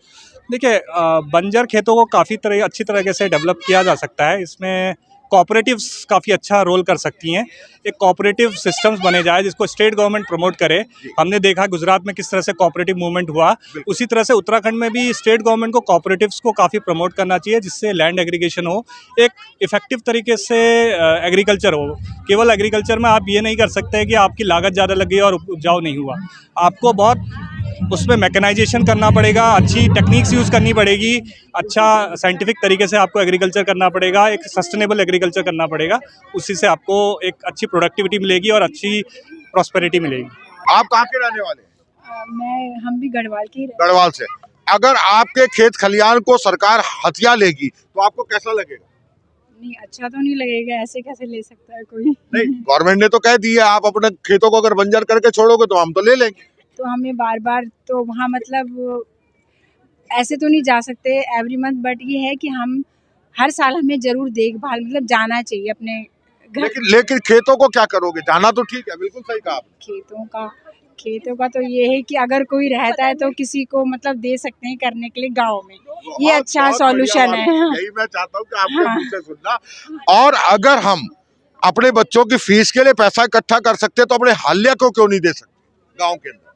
देखिए, बंजर खेतों को काफ़ी अच्छी तरीके से डेवलप किया जा सकता है। इसमें कोऑपरेटिव्स काफ़ी अच्छा रोल कर सकती हैं। एक कोऑपरेटिव सिस्टम्स बने जाए जिसको स्टेट गवर्नमेंट प्रमोट करे। हमने देखा गुजरात में किस तरह से कोऑपरेटिव मूवमेंट हुआ, उसी तरह से उत्तराखंड में भी स्टेट गवर्नमेंट को कोऑपरेटिव्स को काफ़ी प्रमोट करना चाहिए, जिससे लैंड एग्रीगेशन हो, एक इफेक्टिव तरीके से एग्रीकल्चर हो। केवल एग्रीकल्चर में आप ये नहीं कर सकते कि आपकी लागत ज़्यादा लगी और उपजाऊ नहीं हुआ। आपको बहुत उसमें मैकेनाइजेशन करना पड़ेगा, अच्छी टेक्निक्स यूज़ करनी पड़ेगी, अच्छा साइंटिफिक तरीके से आपको एग्रीकल्चर करना पड़ेगा, एक सस्टेनेबल एग्रीकल्चर करना पड़ेगा। उसी से आपको एक अच्छी प्रोडक्टिविटी मिलेगी और अच्छी प्रॉस्पेरिटी मिलेगी। आप कहाँ के रहने वाले हैं? हम भी गढ़वाल के ही गढ़वाल से। अगर आपके खेत खलियान को सरकार हथिया लेगी तो आपको कैसा लगेगा? नहीं, अच्छा तो नहीं लगेगा, ऐसे कैसे ले सकता है कोई। नहीं, गवर्नमेंट ने तो कह दिया आप अपने खेतों को अगर बंजर करके छोड़ोगे तो हम तो ले लेंगे। तो हमें बार बार तो वहाँ मतलब ऐसे तो नहीं जा सकते एवरी मंथ, बट ये है कि हम हर साल हमें जरूर देखभाल मतलब जाना चाहिए अपने घर। लेकिन खेतों को क्या करोगे? जाना तो ठीक है, बिल्कुल सही कहा आपने। खेतों का तो ये है कि अगर कोई रहता है तो किसी को मतलब दे सकते हैं करने के लिए गाँव में, ये अच्छा सॉल्यूशन है। यही मैं चाहता हूँ कि आपके मुंह से सुनना। और अगर हम अपने बच्चों की फीस के लिए पैसा इकट्ठा कर सकते तो अपने हालिया को क्यों नहीं दे सकते गाँव के अंदर?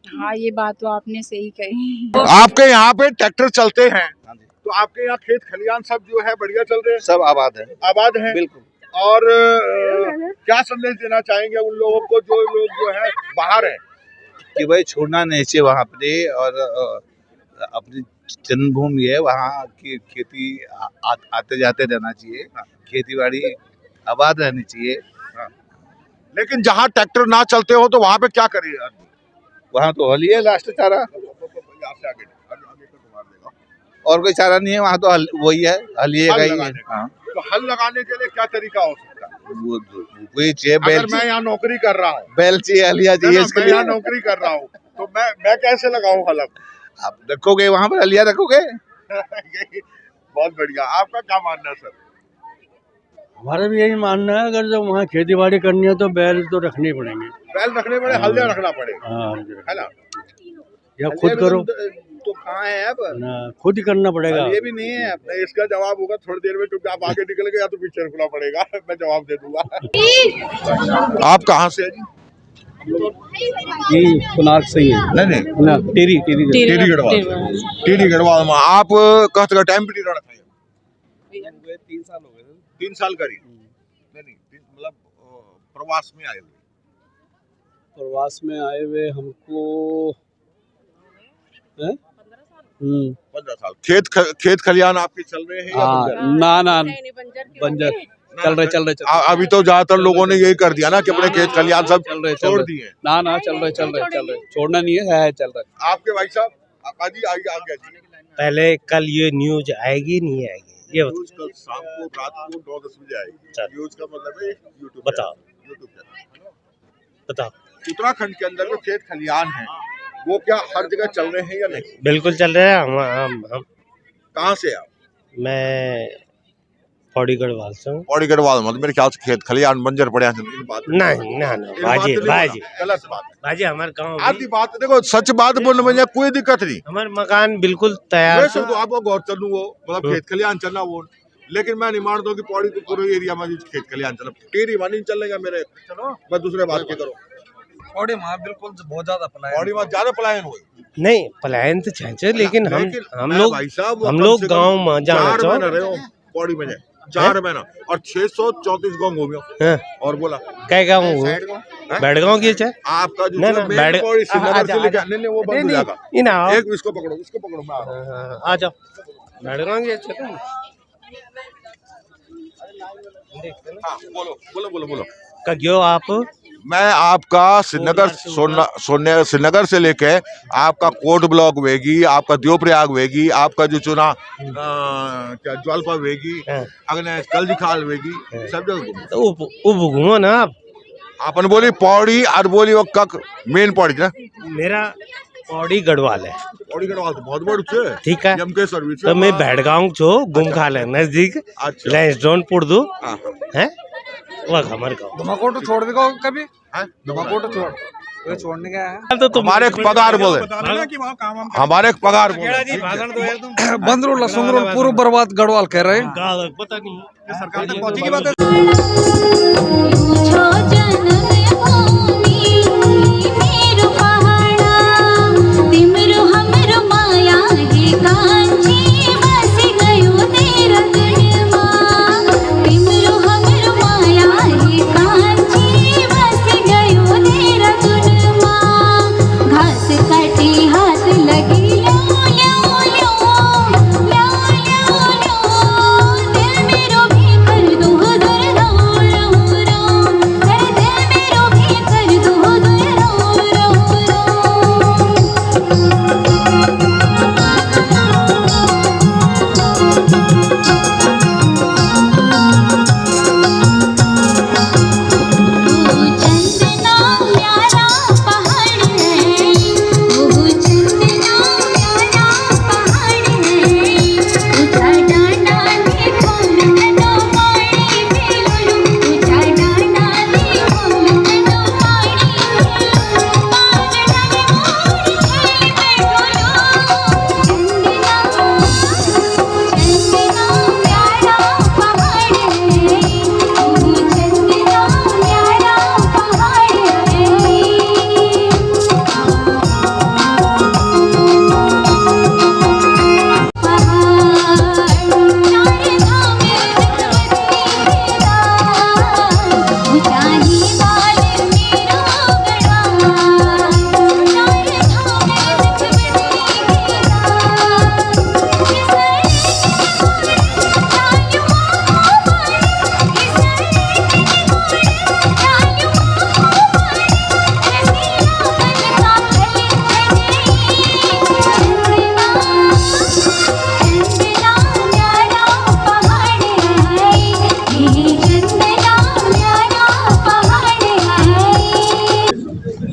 हाँ, ये बात तो आपने सही कही। आपके यहाँ पे ट्रैक्टर चलते हैं तो आपके यहाँ खेत खलियान सब जो है बढ़िया चल रहे हैं? सब आबाद है। आबाद है, बिल्कुल। और क्या संदेश देना चाहेंगे उन लोगों को जो लोग जो है बाहर हैं? कि भाई छोड़ना नहीं चाहिए वहाँ पे, और अपनी जन्मभूमि है वहाँ की खेती आते जाते रहना चाहिए, खेती बाड़ी आबाद रहनी चाहिए। लेकिन जहाँ ट्रैक्टर ना चलते हो तो वहाँ पे क्या करिए? वहाँ तो हल ही है लास्ट चारा, और कोई चारा नहीं है वहाँ, तो वही है, हल ही है। तो हल लगाने के लिए क्या तरीका हो सकता है? वही चाहिए बैल। अगर मैं यहाँ नौकरी कर रहा हूँ, बैल चाहिए, हलिया चाहिए। मैं यहाँ नौकरी कर रहा हूँ तो मैं कैसे लगाऊं हल? आप रखोगे वहाँ पर, हलिया रखोगे। बहुत बढ़िया। आपका क्या मानना है सर? हमारा भी यही मानना है, अगर जब वहाँ खेती बाड़ी करनी है तो बैल तो रखने पड़ेंगे। बैल रखने पड़े, हल्दिया रखना पड़ेगा। हाँ, है ना? या खुद करो तो कहाँ है अब ना, खुद ही करना पड़ेगा। ये भी नहीं है। नहीं, इसका जवाब होगा थोड़ी देर में, क्योंकि आप आगे निकल गए या तो पीछे रुकना पड़ेगा। मैं जवाब दे दूंगा। आप कहाँ से हैं जी? ये कोणार्क से ही है। नहीं ना, टेरी गढ़वाल में। आप कहते का टाइम पीरियड रखा है? 3 साल हो गए। 3 साल करी? नहीं, मतलब प्रवास में आए हुए? प्रवास में आए हुए हमको 15 साल। खेत खलियान आपके चल रहे हैं या बंजर? ना बंजर चल रहे अभी तो ज्यादातर लोगों ने यही कर दिया ना कि अपने खेत खलियान सब छोड़ दिए। ना चल रहे छोड़ना नहीं है चल रहा है। आपके भाई साहब आगे आगे पहले कल ये न्यूज आएगी नहीं आएगी ये न्यूज कल शाम को रात को 9-10 बजे आएगी। न्यूज का मतलब है यूट्यूब बताओ उत्तराखंड के अंदर जो खेत खलियान है वो क्या हर जगह चल रहे हैं या नहीं? बिल्कुल चल रहे हैं। हम कहाँ से आप? मैं पौड़ी गढ़वाल से हूँ। पौड़ी गढ़वाल मतलब मेरे ख्याल से खेत खलियान बंजर पड़े हैं। नहीं ना बाजी गलत बात बाजी हमारे गाँव आधी बात देखो सच बात बोलने में कोई दिक्कत नहीं। हमारे मकान बिल्कुल तैयार तो आपको गौर चलू वो मतलब खेत खलियान चलना वो, लेकिन मैं नहीं मानता हूँ कि पौड़ी के पूरे एरिया में खेत खलियान चलना टेरी नहीं चलेगा मेरे। चलो मैं दूसरे बात की करो पौड़ी में बिल्कुल बहुत ज्यादा पलायन, पौड़ी में ज्यादा पलायन हुए नहीं पलायन तो चाहिए लेकिन हम लोग गाँव में जाना चाहो पौड़ी में 4 महीना और 634 गाँव घूमे और बोला क्या गाँव बैठगांव की चाहे आपका जो मेन पौड़ी श्रीनगर से लेकर नहीं वो बंद हो जाएगा। एक इसको पकड़ो मैं आ जाओ बैठगांव की अच्छा बोलो का क्यों आप मैं आपका श्रीनगर से लेके आपका कोट ब्लॉक वेगी, आपका देवप्रयाग वेगी, आपका जो चुना क्या ज्वालपा वेगी, अगले कल खाल वेगी, सब जगह घूमो ना आप। अपन बोली पौड़ी और बोली वो कक मेन पौड़ी ना मेरा पौड़ी गढ़वाल है। पौड़ी गढ़वाल तो बहुत बड़ छे ठीक है एमके सर्विस तो मैं बैठगांव छो गुम खा ले नजदीक लैंसडाउन पुरदू हैं वह हमारे गाँव धमाकोट छोड़ देगा कभी धमाकोट छोड़ने का है तो तुम्हारे पगार बोले हमारे पगार बंदरोला सुंगरोल पूर्व बर्बाद गढ़वाल कह रहे हैं। पता नहीं सरकार तक पहुंची की बात है।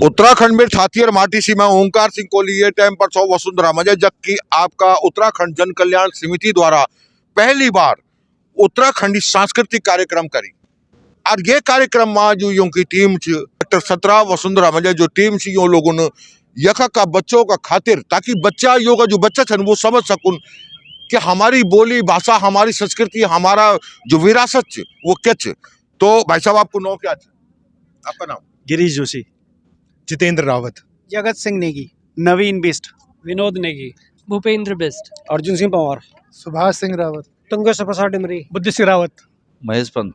उत्तराखंड में छाती और माटी सी मैं ओंकार सिंह कोहली ये टाइम पर 100 वसुंधरा मजे जबकि आपका उत्तराखंड जन कल्याण समिति द्वारा पहली बार उत्तराखंडी सांस्कृतिक कार्यक्रम करी और ये कार्यक्रम में जो यूं की टीम डॉक्टर 17 वसुंधरा मजे जो टीम सी यूं लोगों ने यखा का बच्चों का खातिर ताकि बच्चा योगा जो बच्चा छन वो समझ सकून कि हमारी बोली भाषा हमारी संस्कृति हमारा जो विरासत वो क्या। तो भाई साहब आपको नाम क्या आपका नाम? गिरीश जोशी, जितेंद्र रावत, जगत सिंह नेगी, नवीन बिस्ट, विनोद नेगी, भूपेंद्र बिस्ट, अर्जुन सिंह पंवार, सुभाष सिंह रावत, तुंगेश्वर प्रसाद डिमरी, बुद्धि सिंह रावत, महेश पंत,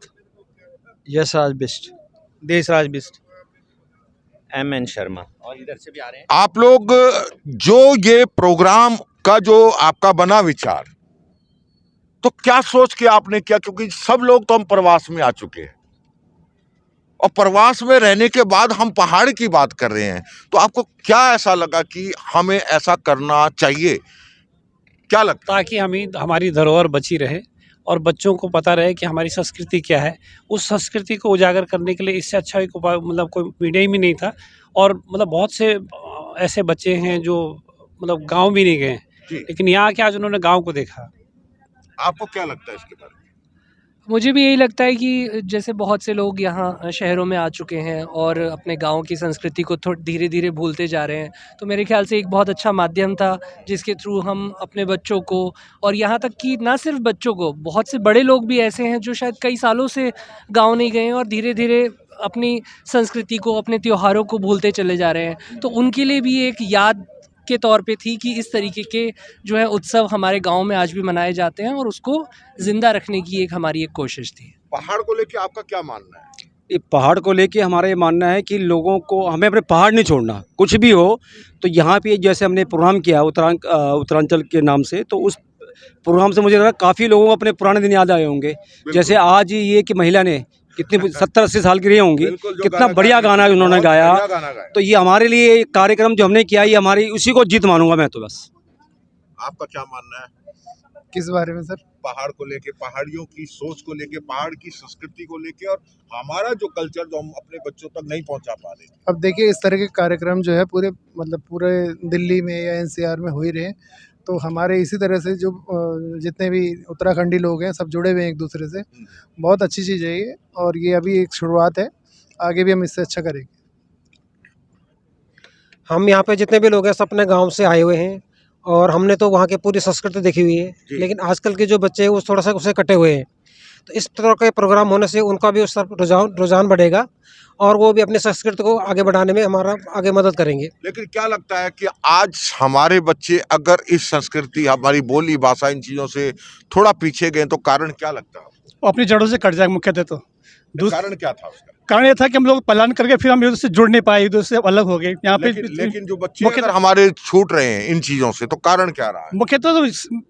यशराज बिस्ट, देशराज बिस्ट, MN शर्मा और इधर से भी आ रहे हैं। आप लोग जो ये प्रोग्राम का जो आपका बना विचार, तो क्या सोच के आपने किया? क्योंकि सब लोग तो हम प्रवास में आ चुके हैं और प्रवास में रहने के बाद हम पहाड़ की बात कर रहे हैं, तो आपको क्या ऐसा लगा कि हमें ऐसा करना चाहिए? क्या लगता ताकि हमारी धरोहर बची रहे और बच्चों को पता रहे कि हमारी संस्कृति क्या है। उस संस्कृति को उजागर करने के लिए इससे अच्छा एक उपाय मतलब कोई मीडियम ही नहीं था। और मतलब बहुत से ऐसे बच्चे हैं जो मतलब गांव भी नहीं गए, लेकिन यहाँ के आज उन्होंने गांव को देखा। आपको क्या लगता है इसके बारे में? मुझे भी यही लगता है कि जैसे बहुत से लोग यहाँ शहरों में आ चुके हैं और अपने गाँव की संस्कृति को धीरे धीरे भूलते जा रहे हैं, तो मेरे ख्याल से एक बहुत अच्छा माध्यम था जिसके थ्रू हम अपने बच्चों को, और यहाँ तक कि ना सिर्फ बच्चों को, बहुत से बड़े लोग भी ऐसे हैं जो शायद कई सालों से गाँव नहीं गए हैं और धीरे धीरे अपनी संस्कृति को, अपने त्योहारों को भूलते चले जा रहे हैं, तो उनके लिए भी एक याद के तौर पे थी कि इस तरीके के जो है उत्सव हमारे गांव में आज भी मनाए जाते हैं और उसको जिंदा रखने की एक हमारी एक कोशिश थी। पहाड़ को लेके आपका क्या मानना है? ये पहाड़ को लेके हमारा ये मानना है कि लोगों को हमें अपने पहाड़ नहीं छोड़ना, कुछ भी हो। तो यहाँ पे जैसे हमने प्रोग्राम किया उत्तरांचल के नाम से, तो उस प्रोग्राम से मुझे लगा काफ़ी लोगों को अपने पुराने दिन याद आए होंगे। जैसे आज ये कि महिला ने कितनी 70-80 साल की रही होंगी, कितना बढ़िया गाना उन्होंने गाया। तो ये हमारे लिए कार्यक्रम जो हमने किया, ये हमारी उसी को जीत मानूंगा मैं तो बस। आपका क्या मानना है किस बारे में सर? पहाड़ को लेके, पहाड़ियों की सोच को लेके, पहाड़ की संस्कृति को लेके और हमारा जो कल्चर जो हम अपने बच्चों तक नहीं पहुंचा पा रहे। अब देखिए, इस तरह के कार्यक्रम जो है पूरे दिल्ली में या एनसीआर में हो ही रहे हैं, तो हमारे इसी तरह से जो जितने भी उत्तराखंडी लोग हैं सब जुड़े हुए हैं एक दूसरे से। बहुत अच्छी चीज़ है ये, और ये अभी एक शुरुआत है, आगे भी हम इससे अच्छा करेंगे। हम यहाँ पे जितने भी लोग हैं सब अपने गांव से आए हुए हैं और हमने तो वहाँ की पूरी संस्कृति देखी हुई है, लेकिन आजकल के जो बच्चे हैं वो थोड़ा सा उससे कटे हुए हैं। तो इस तरह के प्रोग्राम होने से उनका भी उस तरफ रुझान बढ़ेगा और वो भी अपनी संस्कृति को आगे बढ़ाने में हमारा आगे मदद करेंगे। लेकिन क्या लगता है कि आज हमारे बच्चे अगर इस संस्कृति, हमारी बोली भाषा, इन चीजों से थोड़ा पीछे गए, तो कारण क्या लगता है? वो अपनी जड़ों से कट जाए मुख्यतः। तो कारण क्या था उसका? कारण ये था कि हम लोग पलायन करके फिर हम एक दूसरे से जुड़ नहीं पाए, एक दूसरे से अलग हो गए यहाँ पे। लेकिन जो बच्चे अगर हमारे छूट रहे हैं इन चीजों से, तो कारण क्या रहा है? मुख्यतः तो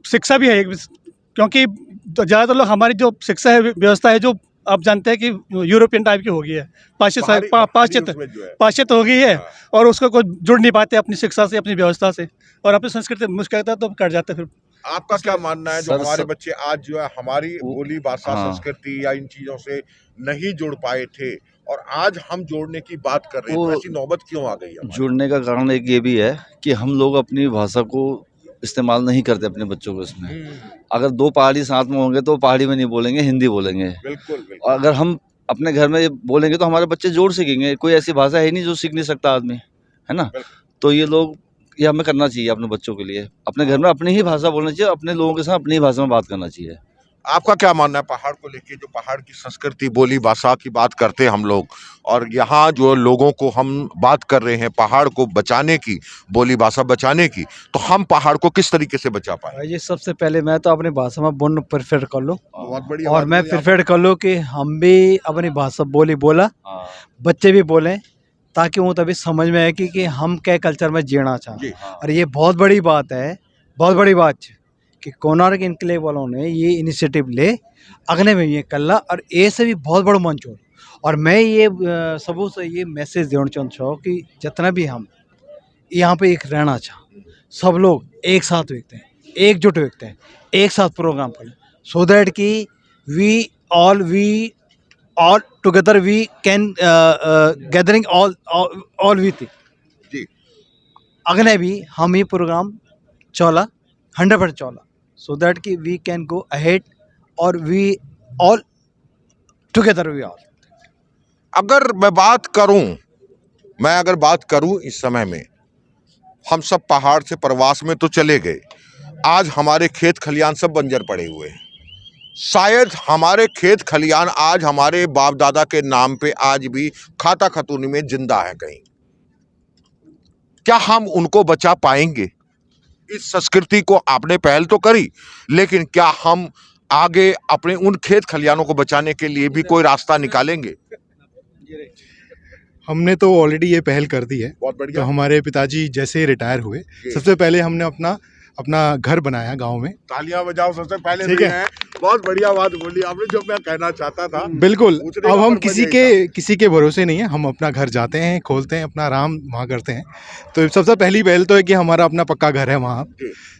शिक्षा भी है, क्योंकि ज़्यादातर लोग हमारी जो शिक्षा है, व्यवस्था है, जो आप जानते हैं कि यूरोपियन टाइप की हो गई है, पाश्चात्य हो गई है, और उसको कोई जुड़ नहीं पाते अपनी शिक्षा से, अपनी व्यवस्था से, और अपनी संस्कृति मुश्किल तो कट जाते फिर। आपका क्या मानना है, जो हमारे बच्चे आज जो है हमारी बोली भाषा, संस्कृति या इन चीजों से नहीं जुड़ पाए थे और आज हम जोड़ने की बात कर रहे हैं, तो ऐसी नौबत क्यों आ गई? जुड़ने का कारण एक ये भी है कि हम लोग अपनी भाषा को इस्तेमाल नहीं करते अपने बच्चों को इसमें। अगर दो पहाड़ी साथ में होंगे तो पहाड़ी में नहीं बोलेंगे, हिंदी बोलेंगे। बिल्कुल। और अगर हम अपने घर में बोलेंगे तो हमारे बच्चे जोड़ सीखेंगे। कोई ऐसी भाषा है नहीं जो सीख नहीं सकता आदमी, है ना? तो ये हमें करना चाहिए अपने बच्चों के लिए। अपने घर में अपनी ही भाषा बोलना चाहिए, अपने लोगों के साथ अपनी ही भाषा में बात करना चाहिए। आपका क्या मानना है पहाड़ को लेके, जो पहाड़ की संस्कृति, बोली भाषा की बात करते हैं हम लोग, और यहाँ जो लोगों को हम बात कर रहे हैं पहाड़ को बचाने की, बोली भाषा बचाने की, तो हम पहाड़ को किस तरीके से बचा पाए? ये सबसे पहले मैं तो अपनी भाषा में बोलना प्रेफर कर लूँ, बहुत बढ़िया। और मैं प्रेफर कर लूँ कि हम भी अपनी भाषा बोला, बच्चे भी बोलें, ताकि वो तभी समझ में आए कि हम क्या कल्चर में जीना चाहते। और ये बहुत बड़ी बात है, बहुत बड़ी बात कि कोणार्क इनक्लेव वालों ने ये इनिशिएटिव ले अगले में ये कल्ला, और ऐसे भी बहुत बड़ा मंच हो। और मैं ये सबों से ये मैसेज देना चाहता हूँ कि जितना भी हम यहाँ पे एक रहना चाह, सब लोग एक साथ देखते हैं, एकजुट देखते हैं, एक साथ प्रोग्राम करें, सो दैट कि we all together we can gathering all we think. अगले भी हम ये प्रोग्राम चौला 100% चौला, so that कि we can go ahead और we all together we all। अगर मैं बात करूं इस समय में, हम सब पहाड़ से प्रवास में तो चले गए, आज हमारे खेत खलियान सब बंजर पड़े हुए हैं। शायद हमारे खेत खलियान आज हमारे बाप दादा के नाम पे आज भी खाता खतूनी में जिंदा है कहीं। क्या हम उनको बचा पाएंगे? इस संस्कृति को आपने पहल तो करी, लेकिन क्या हम आगे अपने उन खेत खलियानों को बचाने के लिए भी कोई रास्ता निकालेंगे? हमने तो ऑलरेडी ये पहल कर दी है। बहुत बढ़िया। तो हमारे पिताजी जैसे रिटायर हुए, सबसे पहले हमने अपना अपना घर बनाया गांव में। तालियां बजाओ सबसे पहले। ठीक है, बहुत बढ़िया बात बोली आपने, जो मैं कहना चाहता था। बिल्कुल। पूछने का अब हम पर्पस यही था। किसी के भरोसे नहीं है, हम अपना घर जाते हैं, खोलते हैं, अपना आराम वहाँ करते हैं। तो सबसे पहली पहल तो है कि हमारा अपना पक्का घर है वहाँ,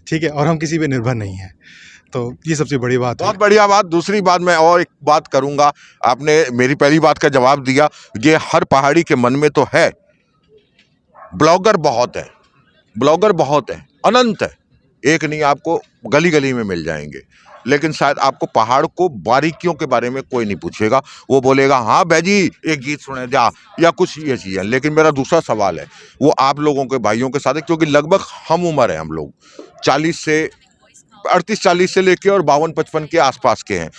ठीक है, और हम किसी पे निर्भर नहीं है। तो ये सबसे बड़ी बात है। बहुत बढ़िया बात। दूसरी बात मैं और एक बात करूंगा, आपने मेरी पहली बात का जवाब दिया। ये हर पहाड़ी के मन में तो है, ब्लॉगर बहुत है, ब्लॉगर बहुत है, अनंत है, एक नहीं, आपको गली गली में मिल जाएंगे। लेकिन शायद आपको पहाड़ को बारीकियों के बारे में कोई नहीं पूछेगा। वो बोलेगा हाँ भाई एक गीत सुने जा या कुछ ये चीज़ें। लेकिन मेरा दूसरा सवाल है वो आप लोगों के भाइयों के साथ है, क्योंकि लगभग हम उम्र है, हम लोग 38 से लेके और 52-55 के आसपास के हैं।